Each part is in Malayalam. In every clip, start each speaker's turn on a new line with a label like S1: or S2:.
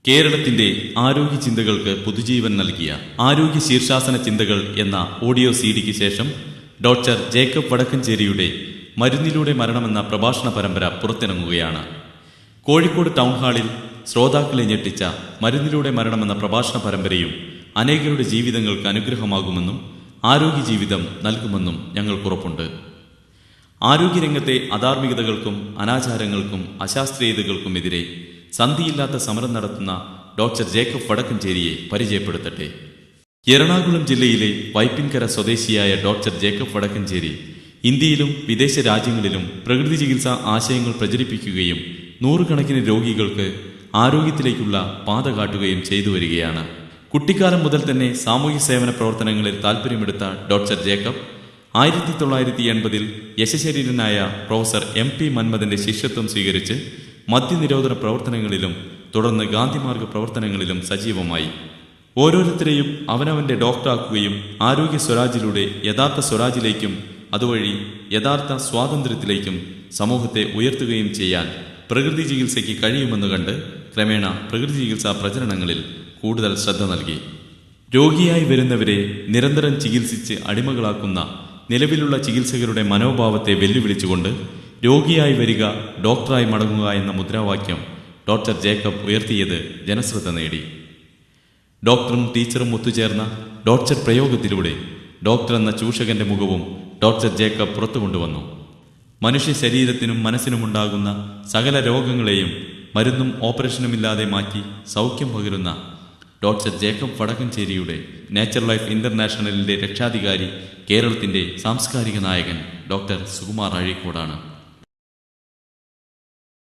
S1: കേരളത്തിന്റെ ആരോഗ്യ ചിന്തകൾക്ക് പുതുജീവൻ നൽകിയ ആരോഗ്യ ശീർഷാസന ചിന്തകൾ എന്ന ഓഡിയോ സിഡിക്ക് ശേഷം ഡോക്ടർ ജേക്കബ് വടക്കഞ്ചേരിയുടെ മരുന്നിലൂടെ മരണമെന്ന പ്രഭാഷണ പരമ്പര പുറത്തിറങ്ങുകയാണ്. കോഴിക്കോട് ടൗൺ ഹാളിൽ ശ്രോതാക്കളെ ഞെട്ടിച്ച മരുന്നിലൂടെ മരണമെന്ന പ്രഭാഷണ പരമ്പരയും അനേകരുടെ ജീവിതങ്ങൾക്ക് അനുഗ്രഹമാകുമെന്നും ആരോഗ്യ ജീവിതം നൽകുമെന്നും ഞങ്ങൾക്കുറപ്പുണ്ട്. ആരോഗ്യരംഗത്തെ അധാർമികതകൾക്കും അനാചാരങ്ങൾക്കും അശാസ്ത്രീയതകൾക്കുമെതിരെ സന്ധിയില്ലാത്ത സമരം നടത്തുന്ന ഡോക്ടർ ജേക്കബ് വടക്കഞ്ചേരിയെ പരിചയപ്പെടുത്തട്ടെ. എറണാകുളം ജില്ലയിലെ വൈപ്പിൻകര സ്വദേശിയായ ഡോക്ടർ ജേക്കബ് വടക്കഞ്ചേരി ഇന്ത്യയിലും വിദേശ രാജ്യങ്ങളിലും പ്രകൃതി ചികിത്സാ ആശയങ്ങൾ പ്രചരിപ്പിക്കുകയും നൂറുകണക്കിന് രോഗികൾക്ക് ആരോഗ്യത്തിലേക്കുള്ള പാത കാട്ടുകയും ചെയ്തു വരികയാണ്. കുട്ടിക്കാലം മുതൽ തന്നെ സാമൂഹ്യ സേവന പ്രവർത്തനങ്ങളിൽ താൽപ്പര്യമെടുത്ത ഡോക്ടർ ജേക്കബ് 1980 യശശരീരനായ പ്രൊഫസർ MP മന്മഥന്റെ ശിഷ്യത്വം സ്വീകരിച്ച് മദ്യനിരോധന പ്രവർത്തനങ്ങളിലും തുടർന്ന് ഗാന്ധിമാർഗ പ്രവർത്തനങ്ങളിലും സജീവമായി. ഓരോരുത്തരെയും അവനവന്റെ ഡോക്ടറാക്കുകയും ആരോഗ്യ സ്വരാജിലൂടെ യഥാർത്ഥ സ്വരാജിലേക്കും അതുവഴി യഥാർത്ഥ സ്വാതന്ത്ര്യത്തിലേക്കും സമൂഹത്തെ ഉയർത്തുകയും ചെയ്യാൻ പ്രകൃതി ചികിത്സയ്ക്ക് കഴിയുമെന്ന് കണ്ട് ക്രമേണ പ്രകൃതി ചികിത്സാ പ്രചരണങ്ങളിൽ കൂടുതൽ ശ്രദ്ധ നൽകി. രോഗിയായി വരുന്നവരെ നിരന്തരം ചികിത്സിച്ച് അടിമകളാക്കുന്ന നിലവിലുള്ള ചികിത്സകരുടെ മനോഭാവത്തെ വെല്ലുവിളിച്ചുകൊണ്ട് രോഗിയായി വരിക, ഡോക്ടറായി മടങ്ങുക എന്ന മുദ്രാവാക്യം ഡോക്ടർ ജേക്കബ് ഉയർത്തിയത് ജനശ്രദ്ധ നേടി. ഡോക്ടറും ടീച്ചറും ഒത്തുചേർന്ന ഡോക്ടർ പ്രയോഗത്തിലൂടെ ഡോക്ടർ എന്ന ചൂഷകന്റെ മുഖവും ഡോക്ടർ ജേക്കബ് പുറത്തു കൊണ്ടുവന്നു. മനുഷ്യ ശരീരത്തിനും മനസ്സിനുമുണ്ടാകുന്ന സകല രോഗങ്ങളെയും മരുന്നും ഓപ്പറേഷനുമില്ലാതെ മാറ്റി സൗഖ്യം പകരുന്ന ഡോക്ടർ ജേക്കബ് വടക്കഞ്ചേരിയുടെ നേച്ചർ ലൈഫ് ഇന്റർനാഷണലിന്റെ രക്ഷാധികാരി കേരളത്തിന്റെ സാംസ്കാരിക നായകൻ ഡോക്ടർ സുകുമാർ അഴീക്കോടാണ്.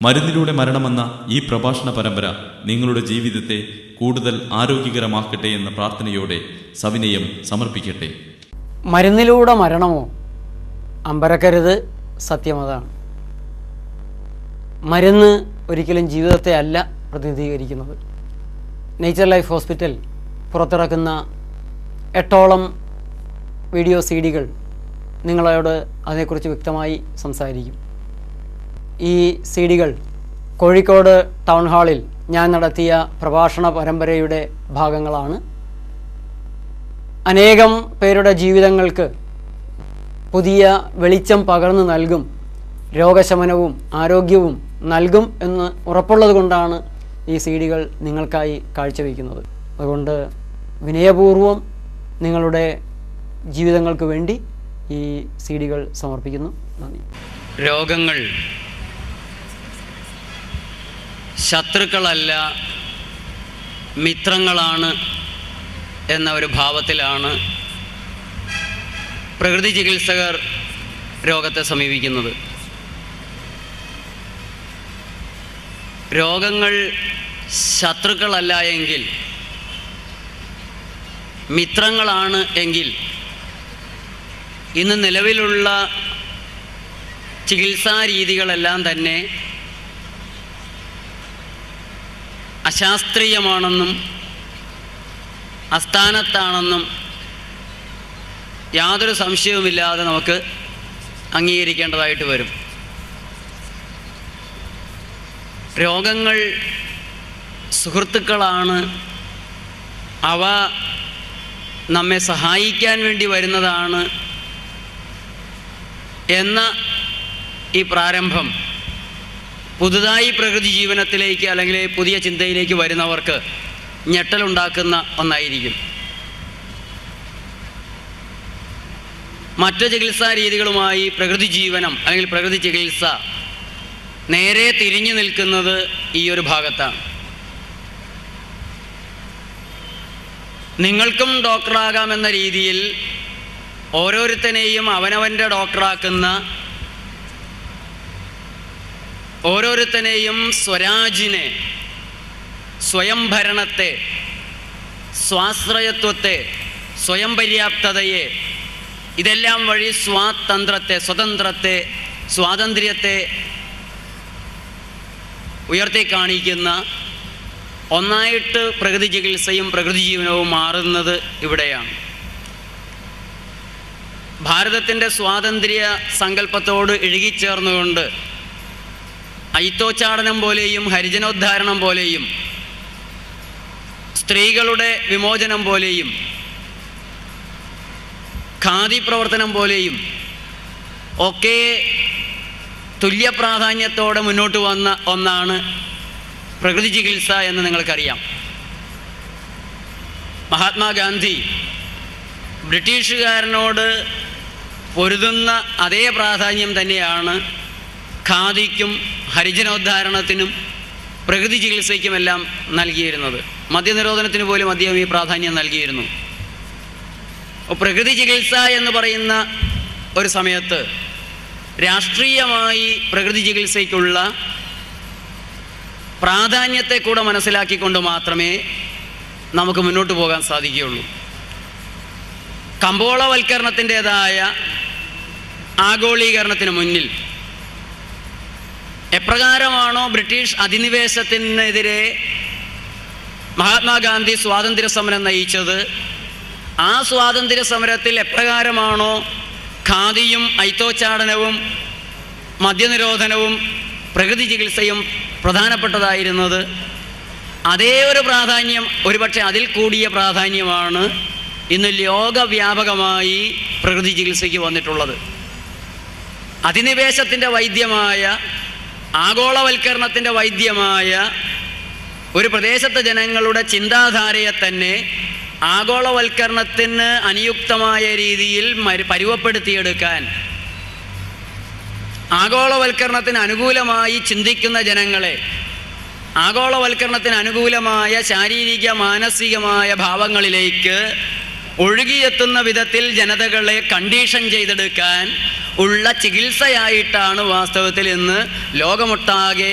S1: മരുന്നിലൂടെ മരണമെന്ന ഈ പ്രഭാഷണ പരമ്പര നിങ്ങളുടെ ജീവിതത്തെ കൂടുതൽ ആരോഗ്യകരമാക്കട്ടെ എന്ന പ്രാർത്ഥനയോടെ സവിനയം സമർപ്പിക്കട്ടെ.
S2: മരുന്നിലൂടെ മരണമോ? അമ്പരക്കരുത്, സത്യമതാണ്. മരുന്ന് ഒരിക്കലും ജീവിതത്തെ അല്ല പ്രതിനിധീകരിക്കുന്നത്. നേച്ചർ ലൈഫ് ഹോസ്പിറ്റൽ പുറത്തിറക്കുന്ന 8ഓളം വീഡിയോ സിഡികൾ നിങ്ങളോട് അതിനെക്കുറിച്ച് വ്യക്തമായി സംസാരിക്കും. ഈ സിഡികൾ കോഴിക്കോട് ടൗൺ ഹാളിൽ ഞാൻ നടത്തിയ പ്രഭാഷണ പരമ്പരയുടെ ഭാഗങ്ങളാണ്. അനേകം പേരുടെ ജീവിതങ്ങൾക്ക് പുതിയ വെളിച്ചം പകർന്നു നൽകും, രോഗശമനവും ആരോഗ്യവും നൽകും എന്ന് ഉറപ്പുള്ളത് കൊണ്ടാണ് ഈ സിഡികൾ നിങ്ങൾക്കായി കാഴ്ചവെക്കുന്നത്. അതുകൊണ്ട് വിനയപൂർവം നിങ്ങളുടെ ജീവിതങ്ങൾക്ക് വേണ്ടി ഈ സിഡികൾ സമർപ്പിക്കുന്നു. നന്ദി. രോഗങ്ങൾ ശത്രുക്കളല്ല, മിത്രങ്ങളാണ് എന്ന ഒരു ഭാവത്തിലാണ് പ്രകൃതി ചികിത്സകർ രോഗത്തെ സമീപിക്കുന്നത്. രോഗങ്ങൾ ശത്രുക്കളല്ല എങ്കിൽ, മിത്രങ്ങളാണ് എങ്കിൽ ഇന്ന് നിലവിലുള്ള ചികിത്സാ രീതികളെല്ലാം തന്നെ അശാസ്ത്രീയമാണെന്നും അസ്ഥാനത്താണെന്നും യാതൊരു സംശയവുമില്ലാതെ നമുക്ക് അംഗീകരിക്കേണ്ടതായിട്ട് വരും. രോഗങ്ങൾ സുഹൃത്തുക്കളാണ്, അവ നമ്മെ സഹായിക്കാൻ വേണ്ടി വരുന്നതാണ് എന്ന ഈ പ്രാരംഭം പുതുതായി പ്രകൃതി ജീവനത്തിലേക്ക് അല്ലെങ്കിൽ പുതിയ ചിന്തയിലേക്ക് വരുന്നവർക്ക് ഞെട്ടലുണ്ടാക്കുന്ന ഒന്നായിരിക്കും. മറ്റ് ചികിത്സാ രീതികളുമായി പ്രകൃതി ജീവനം അല്ലെങ്കിൽ പ്രകൃതി ചികിത്സ നേരെ തിരിഞ്ഞു നിൽക്കുന്നത് ഈ ഒരു ഭാഗത്താണ്. നിങ്ങൾക്കും ഡോക്ടറാകാമെന്ന രീതിയിൽ ഓരോരുത്തനെയും അവനവൻ്റെ ഡോക്ടറാക്കുന്ന, ഓരോരുത്തനെയും സ്വരാജിനെ, സ്വയംഭരണത്തെ, സ്വാശ്രയത്വത്തെ, സ്വയം പര്യാപ്തതയെ, ഇതെല്ലാം വഴി സ്വാതന്ത്ര്യത്തെ, സ്വതന്ത്രത്തെ, സ്വാതന്ത്ര്യത്തെ ഉയർത്തി കാണിക്കുന്ന ഒന്നായിട്ട് പ്രകൃതി ചികിത്സയും പ്രകൃതി ജീവനവും മാറുന്നത് ഇവിടെയാണ്. ഭാരതത്തിൻ്റെ സ്വാതന്ത്ര്യ സങ്കല്പത്തോട് സ്ത്രീകളുടെ വിമോചനം പോലെയും ഖാദി പ്രവർത്തനം പോലെയും ഒക്കെ തുല്യ പ്രാധാന്യത്തോടെ മുന്നോട്ട് വന്ന ഒന്നാണ് പ്രകൃതി ചികിത്സ എന്ന് നിങ്ങൾക്കറിയാം. മഹാത്മാഗാന്ധി ബ്രിട്ടീഷുകാരനോട് പൊരുതുന്ന അതേ പ്രാധാന്യം തന്നെയാണ് ഖാദിക്കും ഹരിജനോദ്ധാരണത്തിനും പ്രകൃതി ചികിത്സയ്ക്കുമെല്ലാം നൽകിയിരുന്നത്. മദ്യനിരോധനത്തിന് പോലും അദ്ദേഹം ഈ പ്രാധാന്യം നൽകിയിരുന്നു. പ്രകൃതി ചികിത്സ എന്ന് പറയുന്ന ഒരു സമയത്ത് രാഷ്ട്രീയമായി പ്രകൃതി ചികിത്സയ്ക്കുള്ള പ്രാധാന്യത്തെ കൂടെ മനസ്സിലാക്കിക്കൊണ്ട് മാത്രമേ നമുക്ക് മുന്നോട്ട് പോകാൻ സാധിക്കുകയുള്ളൂ. കമ്പോളവൽക്കരണത്തിൻ്റെതായ ആഗോളീകരണത്തിന് മുന്നിൽ എപ്രകാരമാണോ ബ്രിട്ടീഷ് അധിനിവേശത്തിനെതിരെ മഹാത്മാഗാന്ധി സ്വാതന്ത്ര്യ സമരം നയിച്ചത്, ആ സ്വാതന്ത്ര്യ സമരത്തിൽ എപ്രകാരമാണോ ഖാദിയും ഐത്തോച്ചാടനവും മദ്യനിരോധനവും പ്രകൃതി ചികിത്സയും പ്രധാനപ്പെട്ടതായിരുന്നത്, അതേ ഒരു പ്രാധാന്യം, ഒരുപക്ഷെ അതിൽ കൂടിയ പ്രാധാന്യമാണ് ഇന്ന് ലോകവ്യാപകമായി പ്രകൃതി ചികിത്സയ്ക്ക് വന്നിട്ടുള്ളത്. അധിനിവേശത്തിൻ്റെ വൈദ്യമായ, ആഗോളവൽക്കരണത്തിൻ്റെ വൈദ്യമായ ഒരു പ്രദേശത്തെ ജനങ്ങളുടെ ചിന്താധാരയെ തന്നെ ആഗോളവൽക്കരണത്തിന് അനുയുക്തമായ രീതിയിൽ പരുവപ്പെടുത്തിയെടുക്കാൻ, ആഗോളവൽക്കരണത്തിന് അനുകൂലമായി ചിന്തിക്കുന്ന ജനങ്ങളെ ആഗോളവൽക്കരണത്തിന് അനുകൂലമായ ശാരീരിക മാനസികമായ ഭാവങ്ങളിലേക്ക് ഒഴുകിയെത്തുന്ന വിധത്തിൽ ജനതകളെ കണ്ടീഷൻ ചെയ്തെടുക്കാൻ ഉള്ള ചികിത്സയായിട്ടാണ് വാസ്തവത്തിൽ ഇന്ന് ലോകമൊട്ടാകെ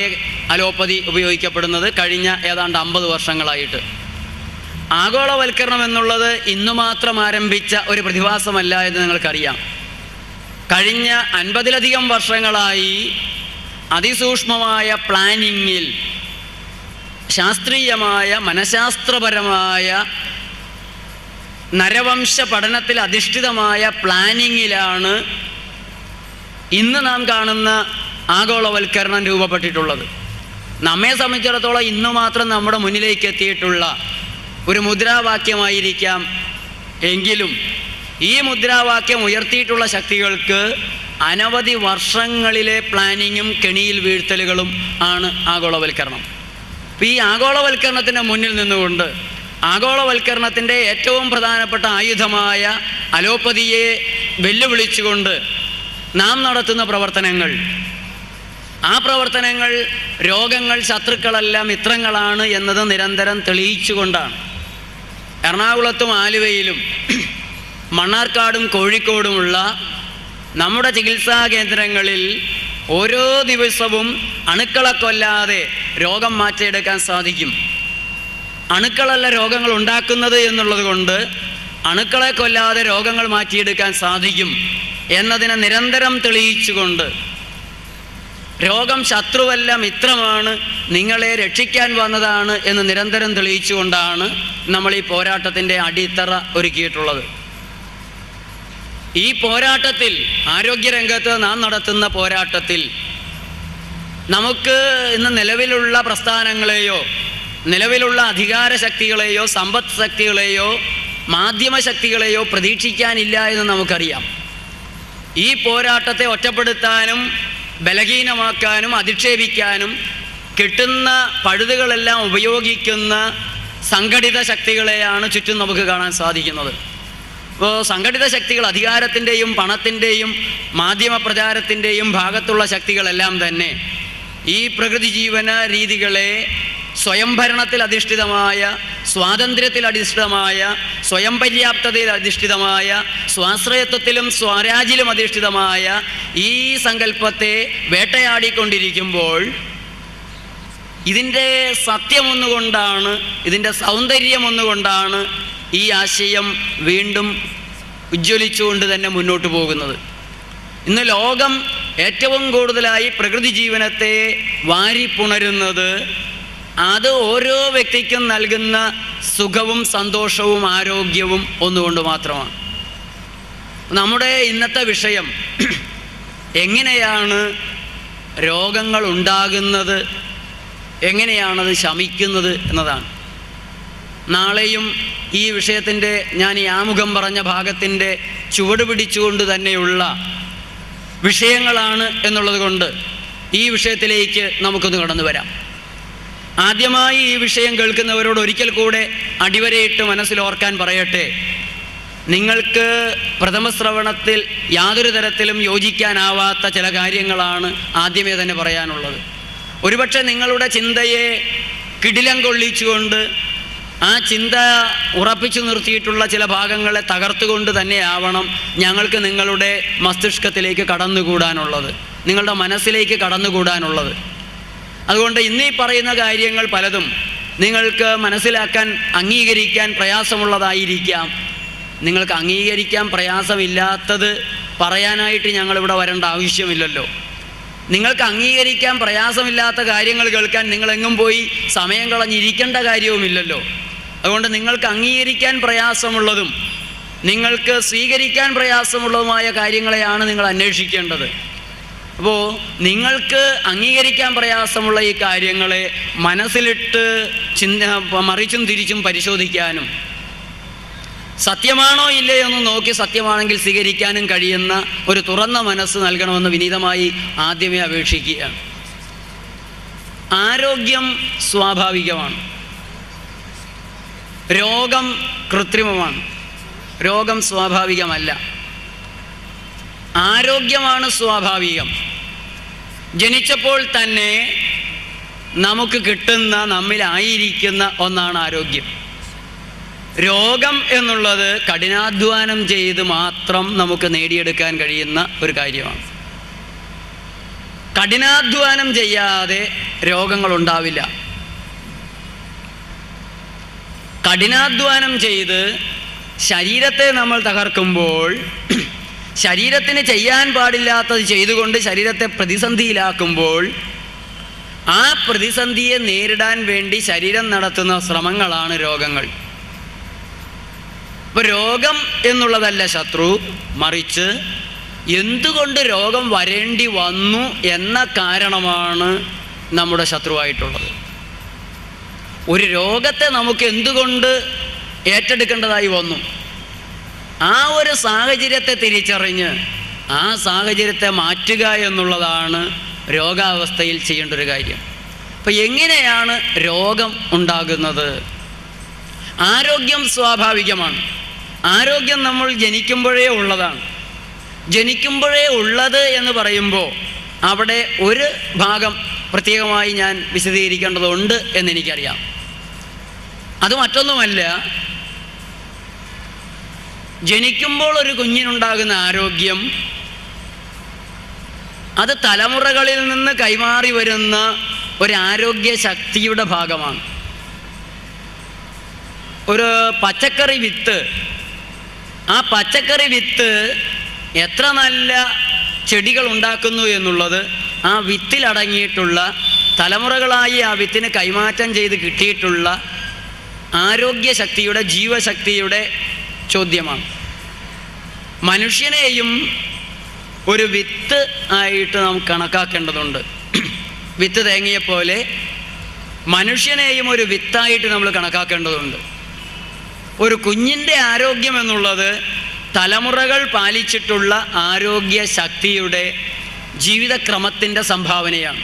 S2: അലോപ്പതി ഉപയോഗിക്കപ്പെടുന്നത് കഴിഞ്ഞ ഏതാണ്ട് 50 വർഷങ്ങളായിട്ട്. ആഗോളവൽക്കരണം എന്നുള്ളത് ഇന്നു മാത്രം ആരംഭിച്ച ഒരു പ്രതിഭാസമല്ല എന്ന് നിങ്ങൾക്കറിയാം. കഴിഞ്ഞ 50-ലധികം വർഷങ്ങളായി അതിസൂക്ഷ്മമായ പ്ലാനിങ്ങിൽ, ശാസ്ത്രീയമായ മനഃശാസ്ത്രപരമായ നരവംശ പഠനത്തിൽ അധിഷ്ഠിതമായ പ്ലാനിങ്ങിലാണ് ഇന്ന് നാം കാണുന്ന ആഗോളവൽക്കരണം രൂപപ്പെട്ടിട്ടുള്ളത്. നമ്മെ സംബന്ധിച്ചിടത്തോളം ഇന്ന് മാത്രം നമ്മുടെ മുന്നിലേക്ക് എത്തിയിട്ടുള്ള ഒരു മുദ്രാവാക്യമായിരിക്കാം എങ്കിലും ഈ മുദ്രാവാക്യം ഉയർത്തിയിട്ടുള്ള ശക്തികൾക്ക് അനവധി വർഷങ്ങളിലെ പ്ലാനിങ്ങും കെണിയിൽ വീഴ്ത്തലുകളും ആണ് ആഗോളവൽക്കരണം. അപ്പോൾ ഈ ആഗോളവൽക്കരണത്തിൻ്റെ മുന്നിൽ നിന്നുകൊണ്ട് ആഗോളവൽക്കരണത്തിൻ്റെ ഏറ്റവും പ്രധാനപ്പെട്ട ആയുധമായ അലോപ്പതിയെ വെല്ലുവിളിച്ചുകൊണ്ട് നാം നടത്തുന്ന പ്രവർത്തനങ്ങൾ, ആ പ്രവർത്തനങ്ങൾ രോഗങ്ങൾ ശത്രുക്കളല്ല മിത്രങ്ങളാണ് എന്നത് നിരന്തരം തെളിയിച്ചുകൊണ്ടാണ്. എറണാകുളത്തും ആലുവയിലും മണ്ണാർക്കാടും കോഴിക്കോടുമുള്ള നമ്മുടെ ചികിത്സാ കേന്ദ്രങ്ങളിൽ ഓരോ ദിവസവും അണുക്കളെ കൊല്ലാതെ രോഗം മാറ്റിയെടുക്കാൻ സാധിക്കും. അണുക്കളല്ല രോഗങ്ങൾ ഉണ്ടാക്കുന്നത് എന്നുള്ളത് കൊണ്ട് അണുക്കളെ കൊല്ലാതെ രോഗങ്ങൾ മാറ്റിയെടുക്കാൻ സാധിക്കും എന്നതിനെ നിരന്തരം തെളിയിച്ചുകൊണ്ട്, രോഗം ശത്രുവല്ല മിത്രമാണ്, നിങ്ങളെ രക്ഷിക്കാൻ വന്നതാണ് എന്ന് നിരന്തരം തെളിയിച്ചുകൊണ്ടാണ് നമ്മൾ ഈ പോരാട്ടത്തിൻ്റെ അടിത്തറ ഒരുക്കിയിട്ടുള്ളത്. ഈ പോരാട്ടത്തിൽ, ആരോഗ്യരംഗത്ത് നാം നടത്തുന്ന പോരാട്ടത്തിൽ നമുക്ക് ഇന്ന് നിലവിലുള്ള പ്രസ്ഥാനങ്ങളെയോ നിലവിലുള്ള അധികാര ശക്തികളെയോ സമ്പദ് ശക്തികളെയോ മാധ്യമ ശക്തികളെയോ പ്രതീക്ഷിക്കാനില്ല എന്ന് നമുക്കറിയാം. ഈ പോരാട്ടത്തെ ഒറ്റപ്പെടുത്താനും ബലഹീനമാക്കാനും അധിക്ഷേപിക്കാനും കിട്ടുന്ന പഴുതുകളെല്ലാം ഉപയോഗിക്കുന്ന സംഘടിത ശക്തികളെയാണ് ചുറ്റും നമുക്ക് കാണാൻ സാധിക്കുന്നത്. അപ്പോൾ സംഘടിത ശക്തികൾ, അധികാരത്തിൻ്റെയും പണത്തിൻ്റെയും മാധ്യമ പ്രചാരത്തിൻ്റെയും ഭാഗത്തുള്ള ശക്തികളെല്ലാം തന്നെ ഈ പ്രകൃതി ജീവന രീതികളെ സ്വയംഭരണത്തിൽ അധിഷ്ഠിതമായ, സ്വാതന്ത്ര്യത്തിൽ അധിഷ്ഠിതമായ, സ്വയം പര്യാപ്തതയിൽ അധിഷ്ഠിതമായ, സ്വാശ്രയത്വത്തിലും സ്വരാജിലും അധിഷ്ഠിതമായ ഈ സങ്കല്പത്തെ വേട്ടയാടിക്കൊണ്ടിരിക്കുമ്പോൾ ഇതിൻ്റെ സത്യമൊന്നുകൊണ്ടാണ്, ഇതിൻ്റെ സൗന്ദര്യമൊന്നുകൊണ്ടാണ് ഈ ആശയം വീണ്ടും ഉജ്ജ്വലിച്ചുകൊണ്ട് തന്നെ മുന്നോട്ട് പോകുന്നത്. ഇന്ന് ലോകം ഏറ്റവും കൂടുതലായി പ്രകൃതി ജീവനത്തെ വാരിപ്പുണരുന്നത് അത് ഓരോ വ്യക്തിക്കും നൽകുന്ന സുഖവും സന്തോഷവും ആരോഗ്യവും ഒന്നുകൊണ്ട് മാത്രമാണ്. നമ്മുടെ ഇന്നത്തെ വിഷയം എങ്ങനെയാണ് രോഗങ്ങൾ ഉണ്ടാകുന്നത്, എങ്ങനെയാണത് ശമിക്കുന്നത് എന്നതാണ്. നാളെയും ഈ വിഷയത്തിൻ്റെ ഞാൻ ഈ ആമുഖം പറഞ്ഞ ഭാഗത്തിൻ്റെ ചുവട് പിടിച്ചുകൊണ്ട് തന്നെയുള്ള വിഷയങ്ങളാണ് എന്നുള്ളത് കൊണ്ട് ഈ വിഷയത്തിലേക്ക് നമുക്കൊന്ന് കടന്നു വരാം. ആദ്യമായി ഈ വിഷയം കേൾക്കുന്നവരോട് ഒരിക്കൽ കൂടെ അടിവരയിട്ട് മനസ്സിൽ ഓർക്കാൻ പറയട്ടെ, നിങ്ങൾക്ക് പ്രഥമ ശ്രവണത്തിൽ യാതൊരു തരത്തിലും യോജിക്കാനാവാത്ത ചില കാര്യങ്ങളാണ് ആദ്യമേ തന്നെ പറയാനുള്ളത്. ഒരുപക്ഷെ നിങ്ങളുടെ ചിന്തയെ കിടിലം കൊള്ളിച്ചുകൊണ്ട് ആ ചിന്ത ഉറപ്പിച്ചു നിർത്തിയിട്ടുള്ള ചില ഭാഗങ്ങളെ തകർത്തുകൊണ്ട് തന്നെയാവണം ഞങ്ങൾക്ക് നിങ്ങളുടെ മസ്തിഷ്കത്തിലേക്ക് കടന്നുകൂടാനുള്ളത്, നിങ്ങളുടെ മനസ്സിലേക്ക് കടന്നുകൂടാനുള്ളത്. അതുകൊണ്ട് ഇന്നീ പറയുന്ന കാര്യങ്ങൾ പലതും നിങ്ങൾക്ക് മനസ്സിലാക്കാൻ അംഗീകരിക്കാൻ പ്രയാസമുള്ളതായിരിക്കാം. നിങ്ങൾക്ക് അംഗീകരിക്കാൻ പ്രയാസമില്ലാത്തത് പറയാനായിട്ട് ഞങ്ങളിവിടെ വരേണ്ട ആവശ്യമില്ലല്ലോ. നിങ്ങൾക്ക് അംഗീകരിക്കാൻ പ്രയാസമില്ലാത്ത കാര്യങ്ങൾ കേൾക്കാൻ നിങ്ങളെങ്ങും പോയി സമയം കളഞ്ഞിരിക്കേണ്ട കാര്യവുമില്ലല്ലോ. അതുകൊണ്ട് നിങ്ങൾക്ക് അംഗീകരിക്കാൻ പ്രയാസമുള്ളതും നിങ്ങൾക്ക് സ്വീകരിക്കാൻ പ്രയാസമുള്ളതുമായ കാര്യങ്ങളെയാണ് നിങ്ങൾ അന്വേഷിക്കേണ്ടത്. അപ്പോൾ നിങ്ങൾക്ക് അംഗീകരിക്കാൻ പ്രയാസമുള്ള ഈ കാര്യങ്ങളെ മനസ്സിലിട്ട് മറിച്ചും തിരിച്ചും പരിശോധിക്കാനും സത്യമാണോ ഇല്ലയോ എന്ന് നോക്കി സത്യമാണെങ്കിൽ സ്വീകരിക്കാനും കഴിയുന്ന ഒരു തുറന്ന മനസ്സ് നൽകണമെന്ന് വിനീതമായി ആദ്യമേ അപേക്ഷിക്കുകയാണ്. ആരോഗ്യം സ്വാഭാവികമാണ്, രോഗം കൃത്രിമമാണ്. രോഗം സ്വാഭാവികമല്ല, ആരോഗ്യമാണ് സ്വാഭാവികം. ജനിച്ചപ്പോൾ തന്നെ നമുക്ക് കിട്ടുന്ന, നമ്മിലായിരിക്കുന്ന ഒന്നാണ് ആരോഗ്യം. രോഗം എന്നുള്ളത് കഠിനാധ്വാനം ചെയ്ത് മാത്രം നമുക്ക് നേടിയെടുക്കാൻ കഴിയുന്ന ഒരു കാര്യമാണ്. കഠിനാധ്വാനം ചെയ്യാതെ രോഗങ്ങളുണ്ടാവില്ല. കഠിനാധ്വാനം ചെയ്ത് ശരീരത്തെ നമ്മൾ തകർക്കുമ്പോൾ, ശരീരത്തിന് ചെയ്യാൻ പാടില്ലാത്തത് ചെയ്തുകൊണ്ട് ശരീരത്തെ പ്രതിസന്ധിയിലാക്കുമ്പോൾ, ആ പ്രതിസന്ധിയെ നേരിടാൻ വേണ്ടി ശരീരം നടത്തുന്ന ശ്രമങ്ങളാണ് രോഗങ്ങൾ. അപ്പോൾ രോഗം എന്നുള്ളതല്ല ശത്രു, മറിച്ച് എന്തുകൊണ്ട് രോഗം വരേണ്ടി വന്നു എന്ന കാരണമാണ് നമ്മുടെ ശത്രുവായിട്ടുള്ളത്. ഒരു രോഗത്തെ നമുക്ക് എന്തുകൊണ്ട് ഏറ്റെടുക്കേണ്ടതായി വന്നു, ആ ഒരു സാഹചര്യത്തെ തിരിച്ചറിഞ്ഞ് ആ സാഹചര്യത്തെ മാറ്റുക എന്നുള്ളതാണ് രോഗാവസ്ഥയിൽ ചെയ്യേണ്ട ഒരു കാര്യം. അപ്പം എങ്ങനെയാണ് രോഗം ഉണ്ടാകുന്നത്? ആരോഗ്യം സ്വാഭാവികമാണ്. ആരോഗ്യം നമ്മൾ ജനിക്കുമ്പോഴേ ഉള്ളതാണ്. ജനിക്കുമ്പോഴേ ഉള്ളത് എന്ന് പറയുമ്പോൾ അവിടെ ഒരു ഭാഗം പ്രത്യേകമായി ഞാൻ വിശദീകരിക്കേണ്ടതുണ്ട് എന്നെനിക്കറിയാം. അത് മറ്റൊന്നുമല്ല, ജനിക്കുമ്പോൾ ഒരു കുഞ്ഞിനുണ്ടാകുന്ന ആരോഗ്യം അത് തലമുറകളിൽ നിന്ന് കൈമാറി വരുന്ന ഒരു ആരോഗ്യ ശക്തിയുടെ ഭാഗമാണ്. ഒരു പച്ചക്കറി വിത്ത്, ആ പച്ചക്കറി വിത്ത് എത്ര നല്ല ചെടികൾ ഉണ്ടാക്കുന്നു എന്നുള്ളത് ആ വിത്തിലടങ്ങിയിട്ടുള്ള, തലമുറകളായി ആ വിത്തിന് കൈമാറ്റം ചെയ്ത് കിട്ടിയിട്ടുള്ള ആരോഗ്യശക്തിയുടെ, ജീവശക്തിയുടെ ചോദ്യമാണ്. മനുഷ്യനെയും ഒരു വിത്ത് ആയിട്ട് നാം കണക്കാക്കേണ്ടതുണ്ട്. വിത്ത് തേങ്ങിയപ്പോലെ മനുഷ്യനെയും ഒരു വിത്തായിട്ട് നമ്മൾ കണക്കാക്കേണ്ടതുണ്ട്. ഒരു കുഞ്ഞിൻ്റെ ആരോഗ്യം എന്നുള്ളത് തലമുറകൾ പാലിച്ചിട്ടുള്ള ആരോഗ്യ ശക്തിയുടെ ജീവിതക്രമത്തിൻ്റെ സംഭാവനയാണ്.